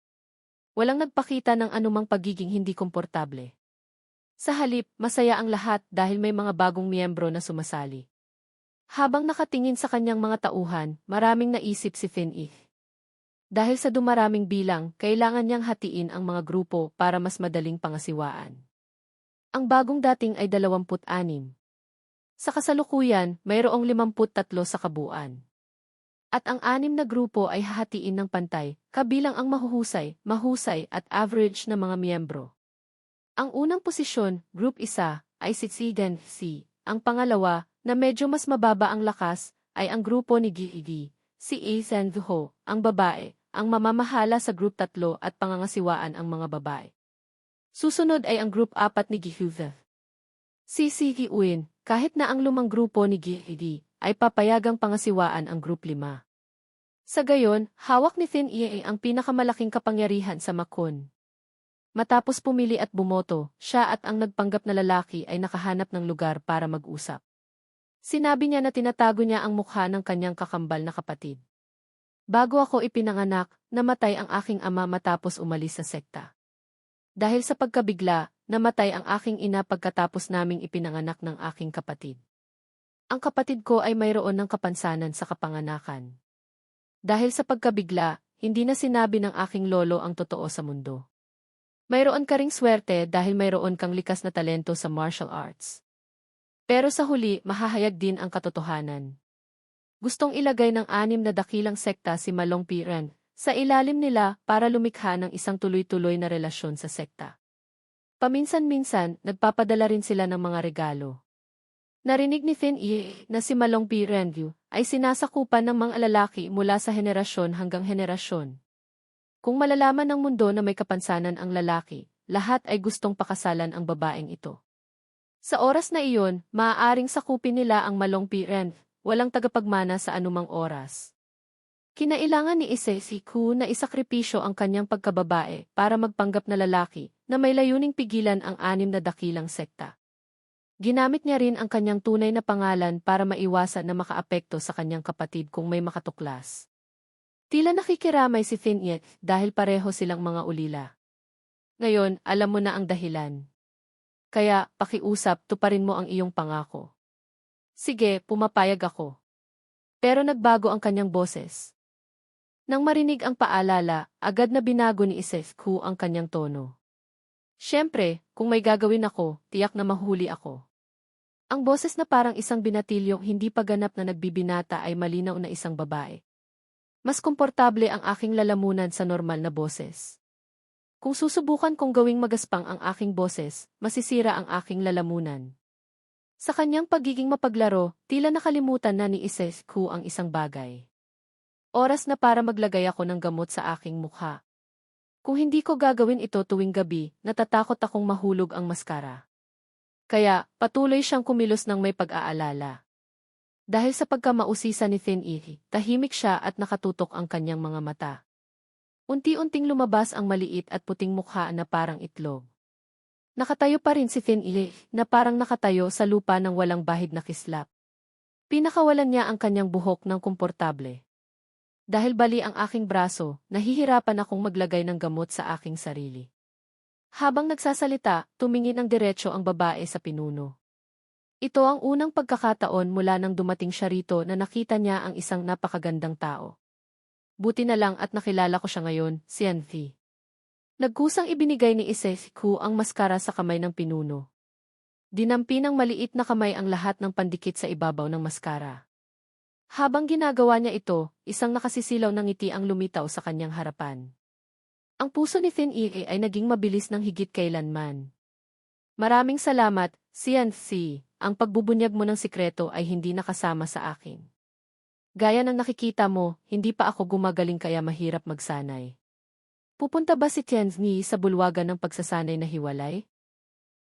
Speaker 1: Walang nagpakita ng anumang pagiging hindi komportable. Sa halip, masaya ang lahat dahil may mga bagong miyembro na sumasali. Habang nakatingin sa kanyang mga tauhan, maraming naisip si Fin Dahil sa dumaraming bilang, kailangan niyang hatiin ang mga grupo para mas madaling pangasiwaan. Ang bagong dating ay 26. Sa kasalukuyan, mayroong 53 sa kabuuan. At ang 6 na grupo ay hahatiin ng pantay, kabilang ang mahusay, at average na mga miyembro. Ang unang posisyon, Group 1, ay si Sigan C. Ang pangalawa, na medyo mas mababa ang lakas, ay ang grupo ni Gigi, si Asen Ho, ang babae, ang mamamahala sa Group 3 at pangangasiwaan ang mga babae. Susunod ay ang Group 4 ni Gihuza. Si Sigi Uin, kahit na ang lumang grupo ni Gigi, ay papayagang pangasiwaan ang Group 5. Sa gayon, hawak ni Thin Ie ang pinakamalaking kapangyarihan sa Makon. Matapos pumili at bumoto, siya at ang nagpanggap na lalaki ay nakahanap ng lugar para mag-usap. Sinabi niya na tinatago niya ang mukha ng kanyang kakambal na kapatid. Bago ako ipinanganak, namatay ang aking ama matapos umalis sa sekta. Dahil sa pagkabigla, namatay ang aking ina pagkatapos naming ipinanganak ng aking kapatid. Ang kapatid ko ay mayroon ng kapansanan sa kapanganakan. Dahil sa pagkabigla, hindi na sinabi ng aking lolo ang totoo sa mundo. Mayroon ka ring swerte dahil mayroon kang likas na talento sa martial arts. Pero sa huli, mahahayag din ang katotohanan. Gustong ilagay ng 6 na dakilang sekta si Malong Piran sa ilalim nila para lumikha ng isang tuloy-tuloy na relasyon sa sekta. Paminsan-minsan, nagpapadala rin sila ng mga regalo. Narinig ni Thin Ie na si Malong Piran ay sinasakupan ng mga lalaki mula sa henerasyon hanggang henerasyon. Kung malalaman ng mundo na may kapansanan ang lalaki, lahat ay gustong pakasalan ang babaeng ito. Sa oras na iyon, maaaring sakupin nila ang Malong Piran, walang tagapagmana sa anumang oras. Kinailangan ni Ku na isakripisyo ang kanyang pagkababae para magpanggap na lalaki na may layuning pigilan ang 6 na dakilang sekta. Ginamit niya rin ang kanyang tunay na pangalan para maiwasan na makaapekto sa kanyang kapatid kung may makatuklas. Tila nakikiramay si Thin Ie dahil pareho silang mga ulila. Ngayon, alam mo na ang dahilan. Kaya, pakiusap, tuparin mo ang iyong pangako. Sige, pumapayag ako. Pero nagbago ang kanyang boses. Nang marinig ang paalala, agad na binago ni Ku ang kanyang tono. Siyempre, kung may gagawin ako, tiyak na mahuli ako. Ang boses na parang isang binatilyong hindi pa ganap na nagbibinata ay malinaw na isang babae. Mas komportable ang aking lalamunan sa normal na boses. Kung susubukan kong gawing magaspang ang aking boses, masisira ang aking lalamunan. Sa kanyang pagiging mapaglaro, tila nakalimutan na ni Ku ang isang bagay. Oras na para maglagay ako ng gamot sa aking mukha. Kung hindi ko gagawin ito tuwing gabi, natatakot akong mahulog ang maskara. Kaya, patuloy siyang kumilos ng may pag-aalala. Dahil sa pagkamausisa ni Thin Ie, tahimik siya at nakatutok ang kanyang mga mata. Unti-unting lumabas ang maliit at puting mukha na parang itlog. Nakatayo pa rin si Thin Ie, na parang nakatayo sa lupa ng walang bahid na kislap. Pinakawalan niya ang kanyang buhok ng komportable. Dahil bali ang aking braso, nahihirapan akong maglagay ng gamot sa aking sarili. Habang nagsasalita, tumingin ng diretso ang babae sa pinuno. Ito ang unang pagkakataon mula nang dumating siya rito na nakita niya ang isang napakagandang tao. Buti na lang at nakilala ko siya ngayon, si Anthi. Nagkusang ibinigay ni Ku ang maskara sa kamay ng pinuno. Dinampi ng maliit na kamay ang lahat ng pandikit sa ibabaw ng maskara. Habang ginagawa niya ito, isang nakasisilaw ng ngiti ang lumitaw sa kanyang harapan. Ang puso ni Thin Ie ay naging mabilis ng higit kailanman. Maraming salamat, Anthi. Ang pagbubunyag mo ng sikreto ay hindi nakasama sa akin. Gaya ng nakikita mo, hindi pa ako gumagaling kaya mahirap magsanay. Pupunta ba si Tianzi sa bulwagan ng pagsasanay na hiwalay?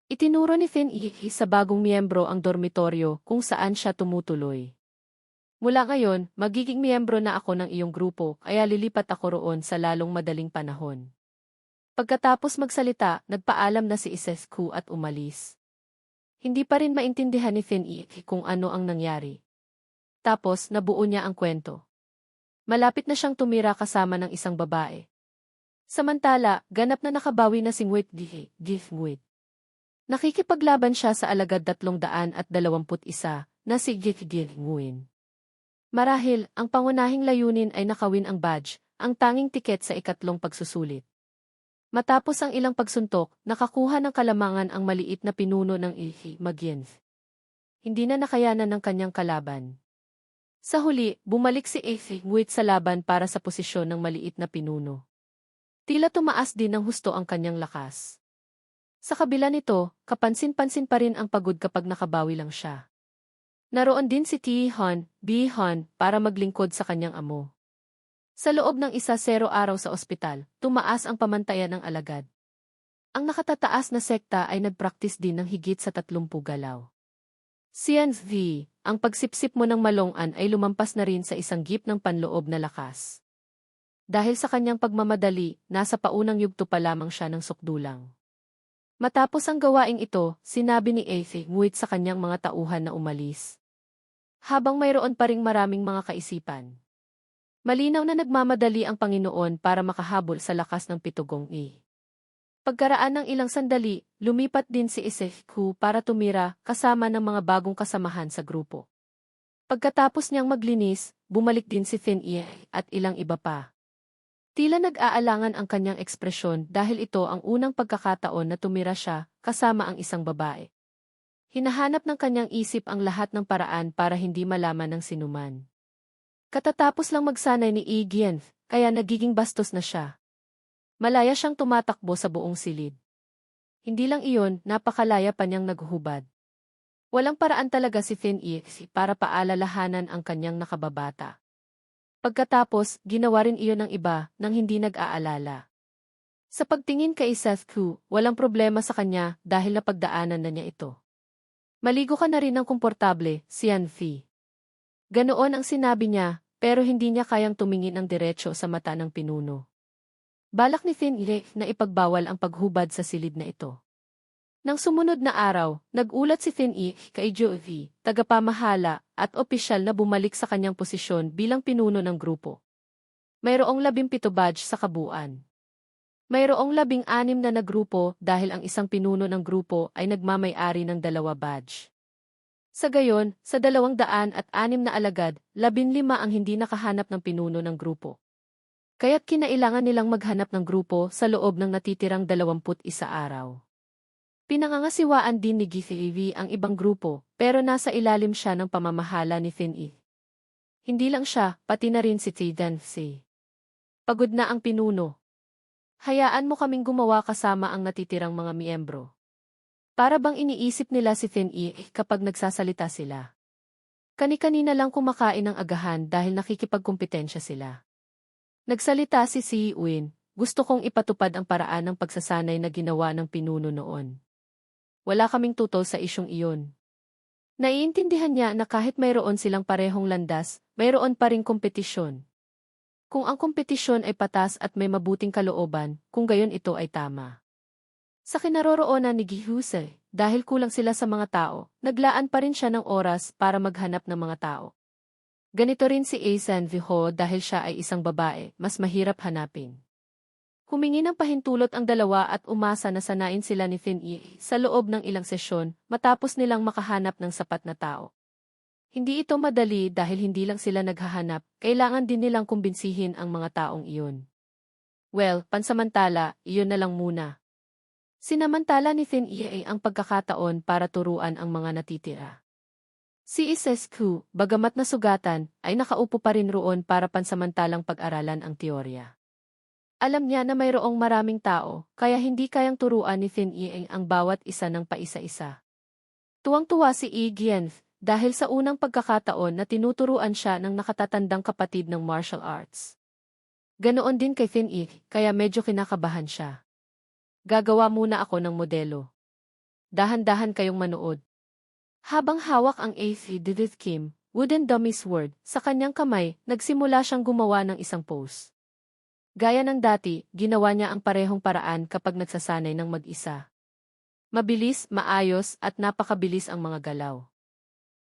Speaker 1: Itinuro ni Thin Ie sa bagong miyembro ang dormitoryo kung saan siya tumutuloy. Mula ngayon, magiging miyembro na ako ng iyong grupo kaya lilipat ako roon sa lalong madaling panahon. Pagkatapos magsalita, nagpaalam na si Ku at umalis. Hindi pa rin maintindihan ni Thin Ie kung ano ang nangyari. Tapos, nabuo niya ang kwento. Malapit na siyang tumira kasama ng isang babae. Samantala, ganap na nakabawi na si Nguyen Nguyen. Nakikipaglaban siya sa alagad 321 na si Nguyen. Marahil, ang pangunahing layunin ay nakawin ang badge, ang tanging tiket sa ikatlong pagsusulit. Matapos ang ilang pagsuntok, nakakuha ng kalamangan ang maliit na pinuno ng Magienth. Hindi na nakayanan ng kanyang kalaban. Sa huli, bumalik si Nguit sa laban para sa posisyon ng maliit na pinuno. Tila tumaas din ng husto ang kanyang lakas. Sa kabila nito, kapansin-pansin pa rin ang pagod kapag nakabawi lang siya. Naroon din si Bi-hon, para maglingkod sa kanyang amo. Sa loob ng 1-0 araw sa ospital, tumaas ang pamantayan ng alagad. Ang nakatataas na sekta ay nagpraktis din ng higit sa 30 galaw. CNV, ang pagsipsip mo ng malongan ay lumampas na rin sa isang gip ng panloob na lakas. Dahil sa kanyang pagmamadali, nasa paunang yugto pa lamang siya ng sukdulang. Matapos ang gawaing ito, sinabi ni Nguit sa kanyang mga tauhan na umalis. Habang mayroon pa ring maraming mga kaisipan. Malinaw na nagmamadali ang Panginoon para makahabol sa lakas ng pitugong Pagkaraan ng ilang sandali, lumipat din si Isehku para tumira kasama ng mga bagong kasamahan sa grupo. Pagkatapos niyang maglinis, bumalik din si Fin-ie at ilang iba pa. Tila nag-aalangan ang kanyang ekspresyon dahil ito ang unang pagkakataon na tumira siya kasama ang isang babae. Hinahanap ng kanyang isip ang lahat ng paraan para hindi malaman ng sinuman. Katatapos lang magsanay ni Gienth, kaya nagiging bastos na siya. Malaya siyang tumatakbo sa buong silid. Hindi lang iyon, napakalaya pa niyang naghuhubad. Walang paraan talaga si Fin-ie para paalalahanan ang kanyang nakababata. Pagkatapos, ginawa rin iyon ng iba nang hindi nag-aalala. Sa pagtingin kay Isethku, walang problema sa kanya dahil napagdaanan na niya ito. Maligo ka na rin ng komportable, Xianfi. Ganoon ang sinabi niya, pero hindi niya kayang tumingin ng diretsyo sa mata ng pinuno. Balak ni Fin-ie na ipagbawal ang paghubad sa silid na ito. Nang sumunod na araw, nag-ulat si Fin-ie kay Jovi, tagapamahala at opisyal na bumalik sa kanyang posisyon bilang pinuno ng grupo. Mayroong 17 badge sa kabuuan. Mayroong 16 na nagrupo dahil ang isang pinuno ng grupo ay nagmamay-ari ng 2 badge. Sa gayon, sa 206 na alagad, 15 ang hindi nakahanap ng pinuno ng grupo. Kaya't kinailangan nilang maghanap ng grupo sa loob ng natitirang 21 araw. Pinangangasiwaan din ni Githi ang ibang grupo, pero nasa ilalim siya ng pamamahala ni Fin-ie. Hindi lang siya, pati na rin si Tidansi. Pagod na ang pinuno. Hayaan mo kaming gumawa kasama ang natitirang mga miyembro. Para bang iniisip nila si Fin-ie kapag nagsasalita sila. Kani-kanina lang kumakain ng agahan dahil nakikipagkumpetensya sila. Nagsalita si Siwin, gusto kong ipatupad ang paraan ng pagsasanay na ginawa ng pinuno noon. Wala kaming tutol sa isyong iyon. Naiintindihan niya na kahit mayroon silang parehong landas, mayroon pa ring kompetisyon. Kung ang kompetisyon ay patas at may mabuting kalooban, kung gayon ito ay tama. Sa kinaroroonan ni Gihuse, dahil kulang sila sa mga tao, naglaan pa rin siya ng oras para maghanap ng mga tao. Ganito rin si Asan Viho dahil siya ay isang babae, mas mahirap hanapin. Humingi ng pahintulot ang dalawa at umasa na sanain sila ni Fin-ie sa loob ng ilang sesyon matapos nilang makahanap ng sapat na tao. Hindi ito madali dahil hindi lang sila naghahanap, kailangan din nilang kumbinsihin ang mga taong iyon. Well, pansamantala, iyon na lang muna. Sinamantala ni Fin-ie ang pagkakataon para turuan ang mga natitira. Si Isescu, bagamat nasugatan, ay nakaupo pa rin roon para pansamantalang pag-aralan ang teorya. Alam niya na mayroong maraming tao, kaya hindi kayang turuan ni Fin-ie ang bawat isa ng paisa-isa. Tuwang-tuwa si Gienth dahil sa unang pagkakataon na tinuturuan siya ng nakatatandang kapatid ng martial arts. Ganoon din kay Fin-ie, kaya medyo kinakabahan siya. Gagawa muna ako ng modelo. Dahan-dahan kayong manood. Habang hawak ang Didith Kim, wooden dummy sword, sa kanyang kamay, nagsimula siyang gumawa ng isang pose. Gaya ng dati, ginawa niya ang parehong paraan kapag nagsasanay ng mag-isa. Mabilis, maayos, at napakabilis ang mga galaw.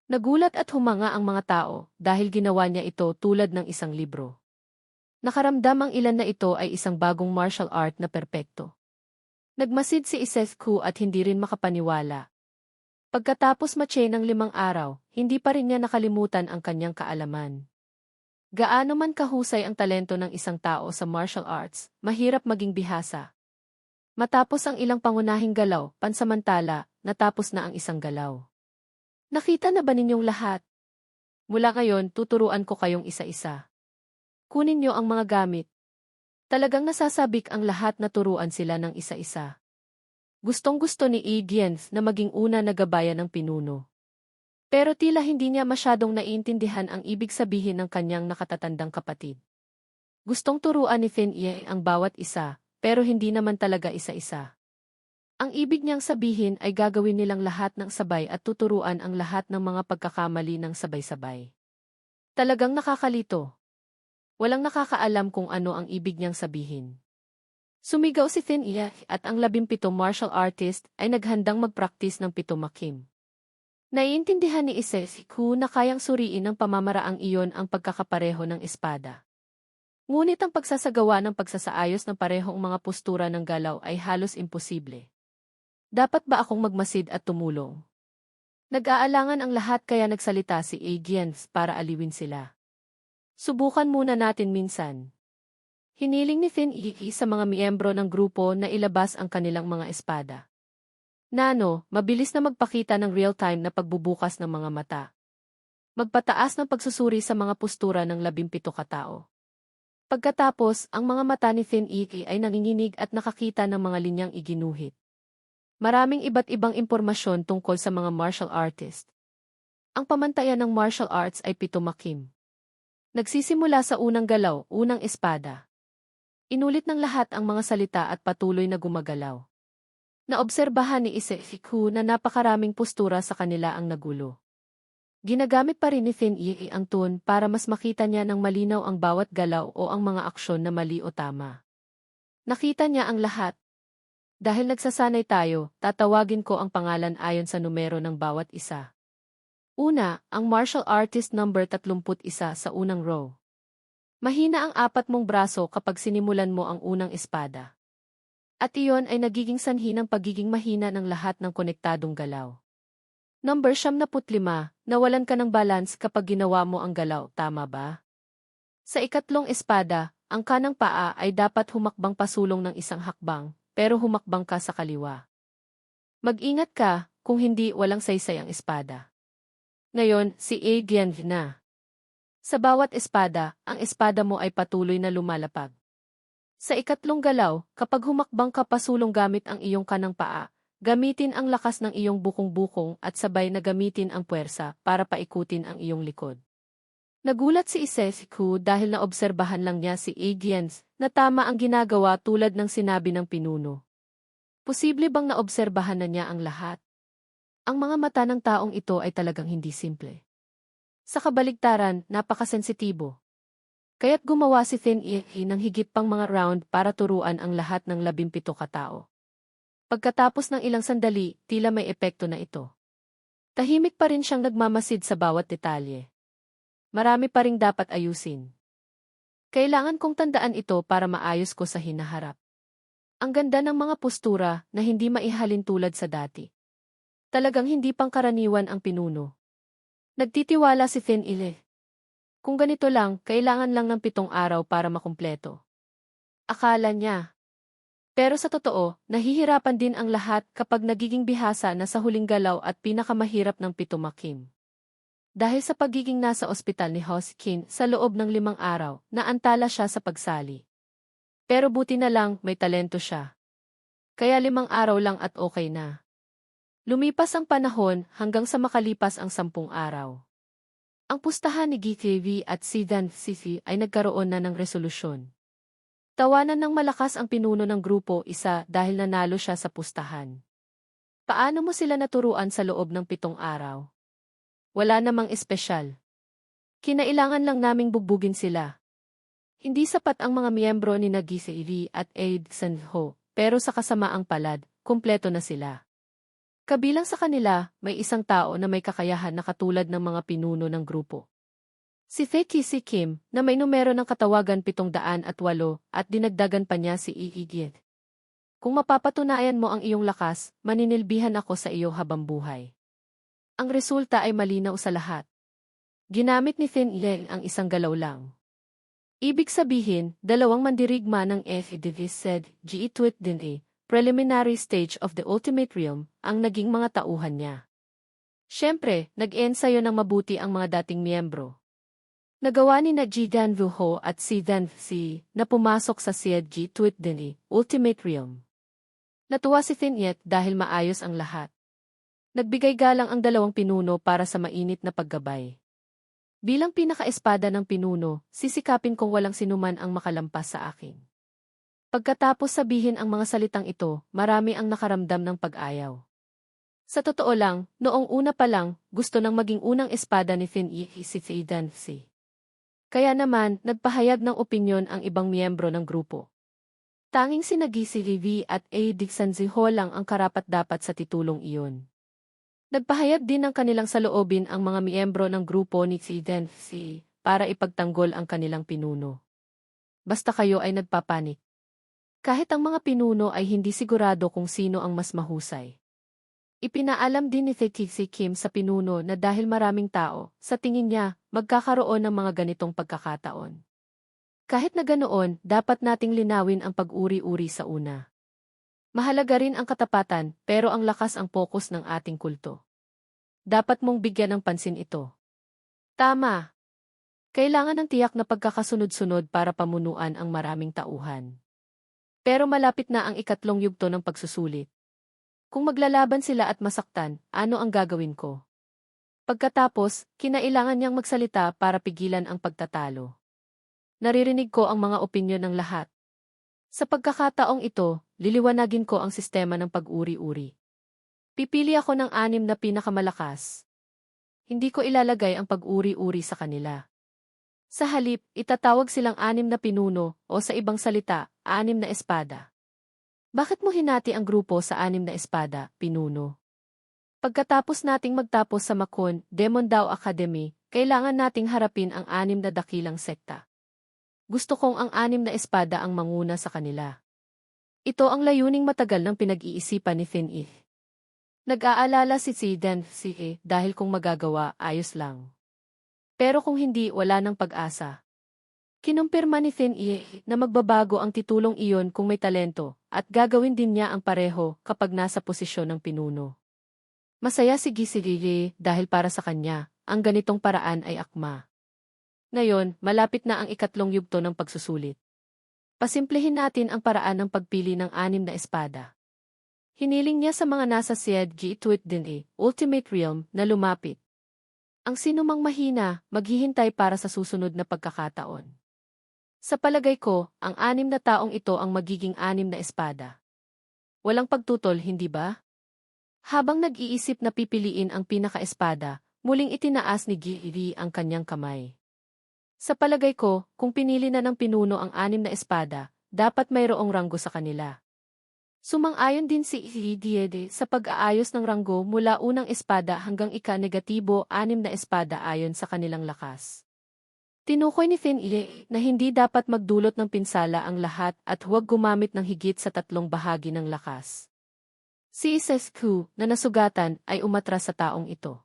Speaker 1: Nagulat at humanga ang mga tao dahil ginawa niya ito tulad ng isang libro. Nakaramdam ang ilan na ito ay isang bagong martial art na perpekto. Nagmasid si Isethku at hindi rin makapaniwala. Pagkatapos matche ng 5 araw, hindi pa rin niya nakalimutan ang kanyang kaalaman. Gaano man kahusay ang talento ng isang tao sa martial arts, mahirap maging bihasa. Matapos ang ilang pangunahing galaw, pansamantala, natapos na ang isang galaw. Nakita na ba ninyong lahat? Mula ngayon, tuturuan ko kayong isa-isa. Kunin niyo ang mga gamit. Talagang nasasabik ang lahat na turuan sila ng isa-isa. Gustong-gusto ni Giens na maging una na gabayan ng pinuno. Pero tila hindi niya masyadong naiintindihan ang ibig sabihin ng kanyang nakatatandang kapatid. Gustong turuan ni Fin-Ie ang bawat isa, pero hindi naman talaga isa-isa. Ang ibig niyang sabihin ay gagawin nilang lahat ng sabay at tuturuan ang lahat ng mga pagkakamali ng sabay-sabay. Talagang nakakalito. Walang nakakaalam kung ano ang ibig niyang sabihin. Sumigaw si Fin-Ie at ang 17 martial artist ay naghandang magpraktis ng pitumakim. Naiintindihan ni Ise-Ku na kayang suriin ng pamamaraang iyon ang pagkakapareho ng espada. Ngunit ang pagsasagawa ng pagsasaayos ng parehong mga postura ng galaw ay halos imposible. Dapat ba akong magmasid at tumulong? Nag-aalangan ang lahat kaya nagsalita si Giens para aliwin sila. Subukan muna natin minsan. Hiniling ni Fin-Ie sa mga miyembro ng grupo na ilabas ang kanilang mga espada. Nano, mabilis na magpakita ng real-time na pagbubukas ng mga mata. Magpataas ng pagsusuri sa mga postura ng 17 katao. Pagkatapos, ang mga mata ni Fin-Ie ay nanginginig at nakakita ng mga linyang iginuhit. Maraming iba't ibang impormasyon tungkol sa mga martial artist. Ang pamantayan ng martial arts ay pitumakim. Nagsisimula sa unang galaw, unang espada. Inulit ng lahat ang mga salita at patuloy na gumagalaw. Naobserbahan ni Ise-Ku na napakaraming postura sa kanila ang nagulo. Ginagamit pa rin ni Fin-Ie ang tune para mas makita niya ng malinaw ang bawat galaw o ang mga aksyon na mali o tama. Nakita niya ang lahat. Dahil nagsasanay tayo, tatawagin ko ang pangalan ayon sa numero ng bawat isa. Una, ang martial artist number 31 sa unang row. Mahina ang 4 mong braso kapag sinimulan mo ang unang espada. At iyon ay nagiging sanhi ng pagiging mahina ng lahat ng konektadong galaw. Number 75, nawalan ka ng balance kapag ginawa mo ang galaw, tama ba? Sa ikatlong espada, ang kanang paa ay dapat humakbang pasulong ng isang hakbang, pero humakbang ka sa kaliwa. Mag-ingat ka, kung hindi walang saysay ang espada. Ngayon, si Giens na. Sa bawat espada, ang espada mo ay patuloy na lumalapag. Sa ikatlong galaw, kapag humakbang ka pasulong gamit ang iyong kanang paa, gamitin ang lakas ng iyong bukong-bukong at sabay na gamitin ang puwersa para paikutin ang iyong likod. Nagulat si Ise-Ku dahil naobserbahan lang niya si Giens na tama ang ginagawa tulad ng sinabi ng pinuno. Posible bang naobserbahan na niya ang lahat? Ang mga mata ng taong ito ay talagang hindi simple. Sa kabaligtaran, napakasensitibo. Kaya't gumawa si Fin-Ie ng higit pang mga round para turuan ang lahat ng 17 katao. Pagkatapos ng ilang sandali, tila may epekto na ito. Tahimik pa rin siyang nagmamasid sa bawat detalye. Marami pa ring dapat ayusin. Kailangan kong tandaan ito para maayos ko sa hinaharap. Ang ganda ng mga postura na hindi maihalin tulad sa dati. Talagang hindi pangkaraniwan ang pinuno. Nagtitiwala si Fin-Ie. Kung ganito lang, kailangan lang ng 7 araw para makumpleto. Akala niya. Pero sa totoo, nahihirapan din ang lahat kapag nagiging bihasa na sa huling galaw at pinakamahirap ng pitumakim. Dahil sa pagiging nasa ospital ni Hoskin sa loob ng 5 araw, naantala siya sa pagsali. Pero buti na lang, may talento siya. Kaya 5 araw lang at okay na. Lumipas ang panahon hanggang sa makalipas ang 10 araw. Ang pustahan ni GTV at si Dan Sifi ay nagkaroon na ng resolusyon. Tawanan ng malakas ang pinuno ng grupo isa dahil nanalo siya sa pustahan. Paano mo sila naturuan sa loob ng 7 araw? Wala namang espesyal. Kinailangan lang naming bugbugin sila. Hindi sapat ang mga miyembro ni GTV at Aid Sanho, pero sa kasamaang palad, kumpleto na sila. Kabilang sa kanila, may isang tao na may kakayahan na katulad ng mga pinuno ng grupo. Si Feki si Kim, na may numero ng katawagan 708 at dinagdagan pa niya si Giens. Kung mapapatunayan mo ang iyong lakas, maninilbihan ako sa iyo habang buhay. Ang resulta ay malinaw sa lahat. Ginamit ni Fin-Ie ang isang galaw lang. Ibig sabihin, 2 mandirigma ng FDV said, G-Tweet din preliminary stage of the ultimate realm, ang naging mga tauhan niya. Siyempre, nag-ensayo ng mabuti ang mga dating miyembro. Nagawa ni na Ji Danvuho at si Dan-si na pumasok sa CG Twitdeni, Ultimate Realm. Natuwa si Thin-Yet dahil maayos ang lahat. Nagbigay galang ang dalawang pinuno para sa mainit na paggabay. Bilang pinaka-espada ng pinuno, sisikapin kong walang sinuman ang makalampas sa akin. Pagkatapos sabihin ang mga salitang ito, marami ang nakaramdam ng pag-ayaw. Sa totoo lang, noong una pa lang, gusto nang maging unang espada ni Thin-Yi si Dan-si. Kaya naman, nagpahayag ng opinyon ang ibang miyembro ng grupo. Tanging sinagi si Rivi at A. Dixanziho lang ang karapat-dapat sa titulong iyon. Nagpahayag din ng kanilang saloobin ang mga miyembro ng grupo ni si Dan-si para ipagtanggol ang kanilang pinuno. Basta kayo ay nagpapanik. Kahit ang mga pinuno ay hindi sigurado kung sino ang mas mahusay. Ipinaalam din ni si Kim sa pinuno na dahil maraming tao, sa tingin niya, magkakaroon ng mga ganitong pagkakataon. Kahit na ganoon, dapat nating linawin ang pag-uri-uri sa una. Mahalaga rin ang katapatan, pero ang lakas ang focus ng ating kulto. Dapat mong bigyan ng pansin ito. Tama. Kailangan ng tiyak na pagkakasunod-sunod para pamunuan ang maraming tauhan. Pero malapit na ang ikatlong yugto ng pagsusulit. Kung maglalaban sila at masaktan, ano ang gagawin ko? Pagkatapos, kinailangan niyang magsalita para pigilan ang pagtatalo. Naririnig ko ang mga opinyon ng lahat. Sa pagkakataong ito, liliwanagin ko ang sistema ng pag-uri-uri. Pipili ako ng 6 na pinakamalakas. Hindi ko ilalagay ang pag-uri-uri sa kanila. Sa halip, itatawag silang 6 na pinuno o sa ibang salita, 6 na espada. Bakit mo hinati ang grupo sa 6 na espada, pinuno? Pagkatapos nating magtapos sa Makon, Demon Dao Academy, kailangan nating harapin ang 6 na dakilang sekta. Gusto kong ang 6 na espada ang manguna sa kanila. Ito ang layuning matagal ng pinag-iisipan ni Thin-Yi. Nag-aalala si Dan-si dahil kung magagawa, ayos lang. Pero kung hindi, wala ng pag-asa. Kinumpirma ni Thin-Yi na magbabago ang titulong iyon kung may talento, at gagawin din niya ang pareho kapag nasa posisyon ng pinuno. Masaya si Gisiriri dahil para sa kanya, ang ganitong paraan ay akma. Ngayon, malapit na ang ikatlong yugto ng pagsusulit. Pasimplihin natin ang paraan ng pagpili ng 6 na espada. Hiniling niya sa mga nasa CG Twitdeni, Ultimate Realm, na lumapit. Ang sinumang mahina, maghihintay para sa susunod na pagkakataon. Sa palagay ko, ang 6 na taong ito ang magiging 6 na espada. Walang pagtutol, hindi ba? Habang nag-iisip na pipiliin ang pinaka-espada, muling itinaas ni Giri ang kanyang kamay. Sa palagay ko, kung pinili na ng pinuno ang 6 na espada, dapat mayroong ranggo sa kanila. Sumang-ayon din si Diede sa pag-aayos ng ranggo mula unang espada hanggang ika-negatibo 6 na espada ayon sa kanilang lakas. Tinukoy ni Thin-Yi na hindi dapat magdulot ng pinsala ang lahat at huwag gumamit ng higit sa 3 bahagi ng lakas. Si Isescu, na nasugatan, ay umatras sa taong ito.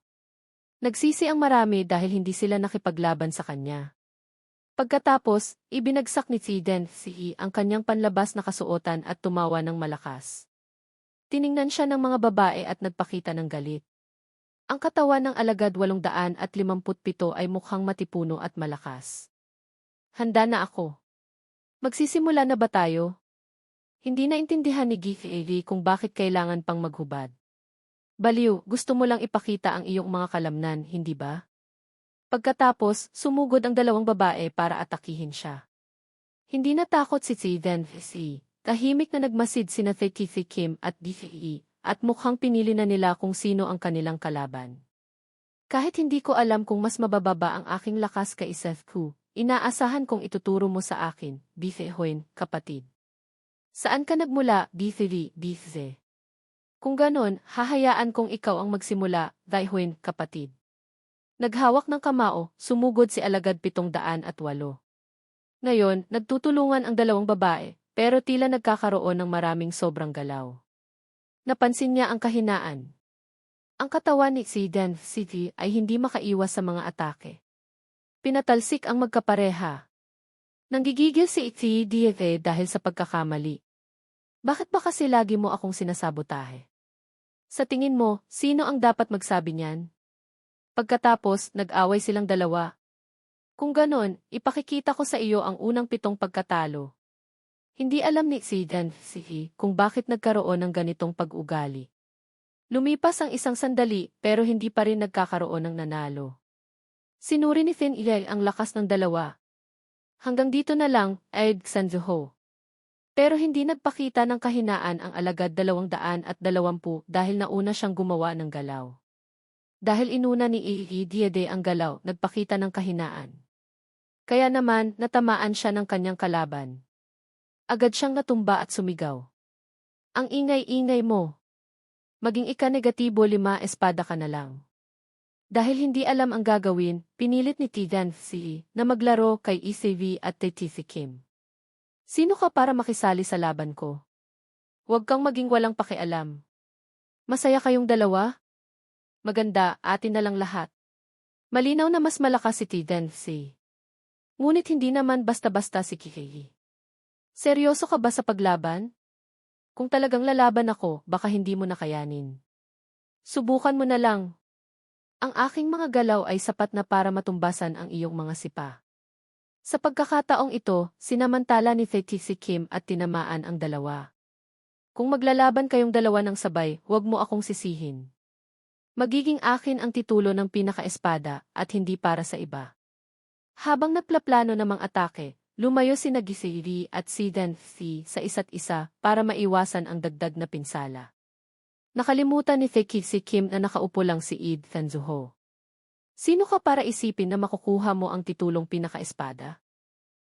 Speaker 1: Nagsisi ang marami dahil hindi sila nakipaglaban sa kanya. Pagkatapos, ibinagsak ni Dan-si ang kanyang panlabas na kasuotan at tumawa ng malakas. Tiningnan siya ng mga babae at nagpakita ng galit. Ang katawan ng alagad 857 ay mukhang matipuno at malakas. Handa na ako. Magsisimula na ba tayo? Hindi naintindihan ni Giri kung bakit kailangan pang maghubad. Baliw, gusto mo lang ipakita ang iyong mga kalamnan, hindi ba? Pagkatapos, sumugod ang 2 babae para atakihin siya. Hindi natakot si Dan-si. Tahimik na nagmasid sina si Kim at Di, at mukhang pinili na nila kung sino ang kanilang kalaban. Kahit hindi ko alam kung mas mabababa ang aking lakas kay Isescu, inaasahan kong ituturo mo sa akin, Bife-hoin, kapatid. Saan ka nagmula, Bife? Kung ganon, hahayaan kong ikaw ang magsimula, Daihoin, kapatid. Naghawak ng kamao, sumugod si alagad 708. Ngayon, nagtutulungan ang 2 babae, pero tila nagkakaroon ng maraming sobrang galaw. Napansin niya ang kahinaan. Ang katawan ni Dan-si ay hindi makaiwas sa mga atake. Pinatalsik ang magkapareha. Nanggigigil si Diede dahil sa pagkakamali. Bakit ba kasi lagi mo akong sinasabotahe? Sa tingin mo, sino ang dapat magsabi niyan? Pagkatapos, nag-away silang dalawa. Kung ganon, ipakikita ko sa iyo ang unang 7 pagkatalo. Hindi alam ni Zidane kung bakit nagkaroon ng ganitong pag-ugali. Lumipas ang isang sandali pero hindi pa rin nagkakaroon ng nanalo. Sinuri ni Finn Ilay ang lakas ng dalawa. Hanggang dito na lang, Aid Sanjuho. Pero hindi nagpakita ng kahinaan ang alagad 220 dahil nauna siyang gumawa ng galaw. Dahil inuna ni Diede ang galaw, nagpakita ng kahinaan. Kaya naman, natamaan siya ng kanyang kalaban. Agad siyang natumba at sumigaw. Ang ingay-ingay mo. Maging ika-negatibo 5 espada ka na lang. Dahil hindi alam ang gagawin, pinilit ni Tidan na maglaro kay ECV at Tetithi Kim. Sino ka para makisali sa laban ko? Huwag kang maging walang pakialam. Masaya kayong dalawa? Maganda, atin na lang lahat. Malinaw na mas malakas si Tidan Ngunit hindi naman basta-basta si Kikei. Seryoso ka ba sa paglaban? Kung talagang lalaban ako, baka hindi mo nakayanin. Subukan mo na lang. Ang aking mga galaw ay sapat na para matumbasan ang iyong mga sipa. Sa pagkakataong ito, sinamantala ni Tetithi Kim at tinamaan ang dalawa. Kung maglalaban kayong dalawa ng sabay, huwag mo akong sisihin. Magiging akin ang titulo ng pinaka-espada at hindi para sa iba. Habang nagplaplano namang atake, lumayo si Nagisiri at si Danthi sa isa't isa para maiwasan ang dagdag na pinsala. Nakalimutan ni Tetithi Kim na nakaupo lang si Id Sanjuho. Sino ka para isipin na makukuha mo ang titulong pinaka-espada?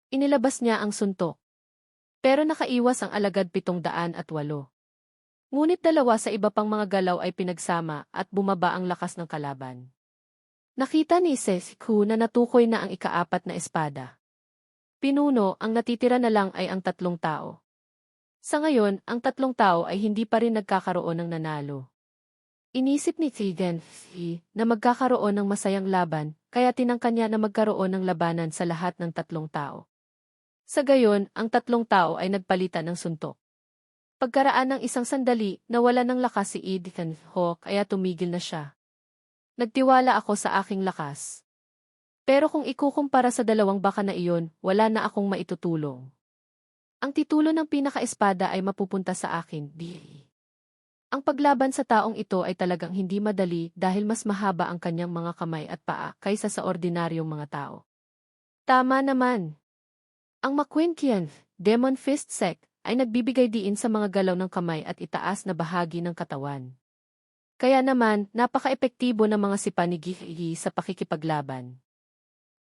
Speaker 1: Inilabas niya ang suntok. Pero nakaiwas ang alagad 708. Ngunit dalawa sa iba pang mga galaw ay pinagsama at bumaba ang lakas ng kalaban. Nakita ni Sesiku na natukoy na ang ika-4 na espada. Pinuno, ang natitira na lang ay ang 3 tao. Sa ngayon, ang 3 tao ay hindi pa rin nagkakaroon ng nanalo. Inisip ni Tidan na magkakaroon ng masayang laban, kaya tinangka niya na magkaroon ng labanan sa lahat ng 3 tao. Sa gayon, ang 3 tao ay nagpalitan ng suntok. Pagkaraan ng isang sandali, nawala ng lakas si Edithan Ho kaya tumigil na siya. Nagtiwala ako sa aking lakas. Pero kung ikukumpara sa 2 baka na iyon, wala na akong maitutulong. Ang titulo ng pinaka-espada ay mapupunta sa akin, Ang paglaban sa taong ito ay talagang hindi madali dahil mas mahaba ang kanyang mga kamay at paa kaysa sa ordinaryong mga tao. Tama naman. Ang Maquinkian, Demon Fist Sect, ay nagbibigay diin sa mga galaw ng kamay at itaas na bahagi ng katawan. Kaya naman, napaka-epektibo ng mga sipa ni Gihi sa pakikipaglaban.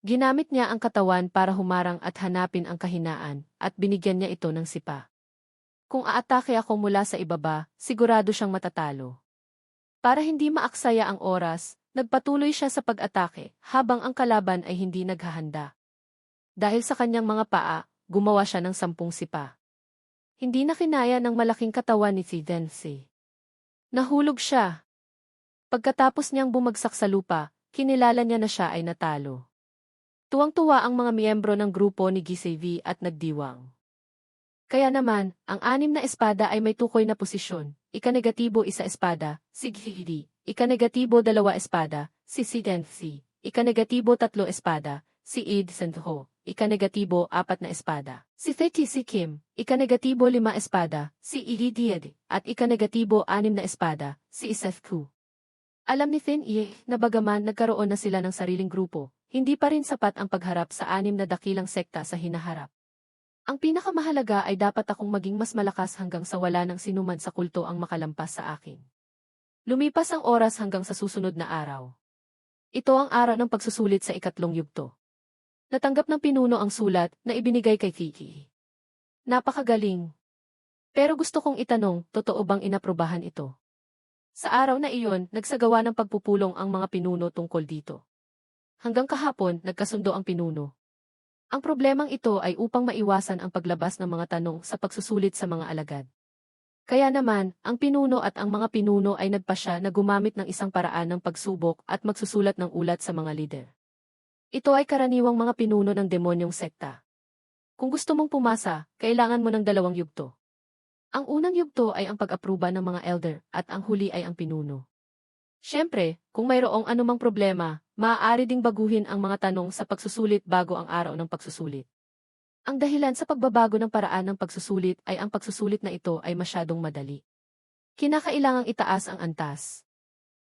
Speaker 1: Ginamit niya ang katawan para humarang at hanapin ang kahinaan at binigyan niya ito ng sipa. Kung aatake ako mula sa ibaba, sigurado siyang matatalo. Para hindi maaksaya ang oras, nagpatuloy siya sa pag-atake habang ang kalaban ay hindi naghahanda. Dahil sa kanyang mga paa, gumawa siya ng 10 sipa. Hindi na kinaya ng malaking katawan ni Zidane. Nahulog siya. Pagkatapos niyang bumagsak sa lupa, kinilala niya na siya ay natalo. Tuwang-tuwa ang mga miyembro ng grupo ni Gisevi at nagdiwang. Kaya naman, ang 6 na espada ay may tukoy na posisyon, ika-negatibo 1 espada, si Gihidi, ika-negatibo 2 espada, si Sidensi, ika-negatibo 3 espada, si Id Sanho, ika-negatibo 4 na espada, si Tetithi Kim, ika-negatibo 5 espada, si Ididiad, at ika-negatibo 6 na espada, si Isethku. Alam ni Finn na bagaman nagkaroon na sila ng sariling grupo, hindi pa rin sapat ang pagharap sa 6 na dakilang sekta sa hinaharap. Ang pinakamahalaga ay dapat akong maging mas malakas hanggang sa wala ng sinuman sa kulto ang makalampas sa akin. Lumipas ang oras hanggang sa susunod na araw. Ito ang araw ng pagsusulit sa 3 yugto. Natanggap ng pinuno ang sulat na ibinigay kay Kiki. Napakagaling. Pero gusto kong itanong, totoo bang inaprubahan ito? Sa araw na iyon, nagsagawa ng pagpupulong ang mga pinuno tungkol dito. Hanggang kahapon, nagkasundo ang pinuno. Ang problemang ito ay upang maiwasan ang paglabas ng mga tanong sa pagsusulit sa mga alagad. Kaya naman, ang pinuno at ang mga pinuno ay nagpasya na gumamit ng isang paraan ng pagsubok at magsusulat ng ulat sa mga lider. Ito ay karaniwang mga pinuno ng demonyong sekta. Kung gusto mong pumasa, kailangan mo ng 2 yugto. Ang unang yugto ay ang pag-apruba ng mga elder at ang huli ay ang pinuno. Siyempre, kung mayroong anumang problema, maaari ding baguhin ang mga tanong sa pagsusulit bago ang araw ng pagsusulit. Ang dahilan sa pagbabago ng paraan ng pagsusulit ay ang pagsusulit na ito ay masyadong madali. Kinakailangang itaas ang antas.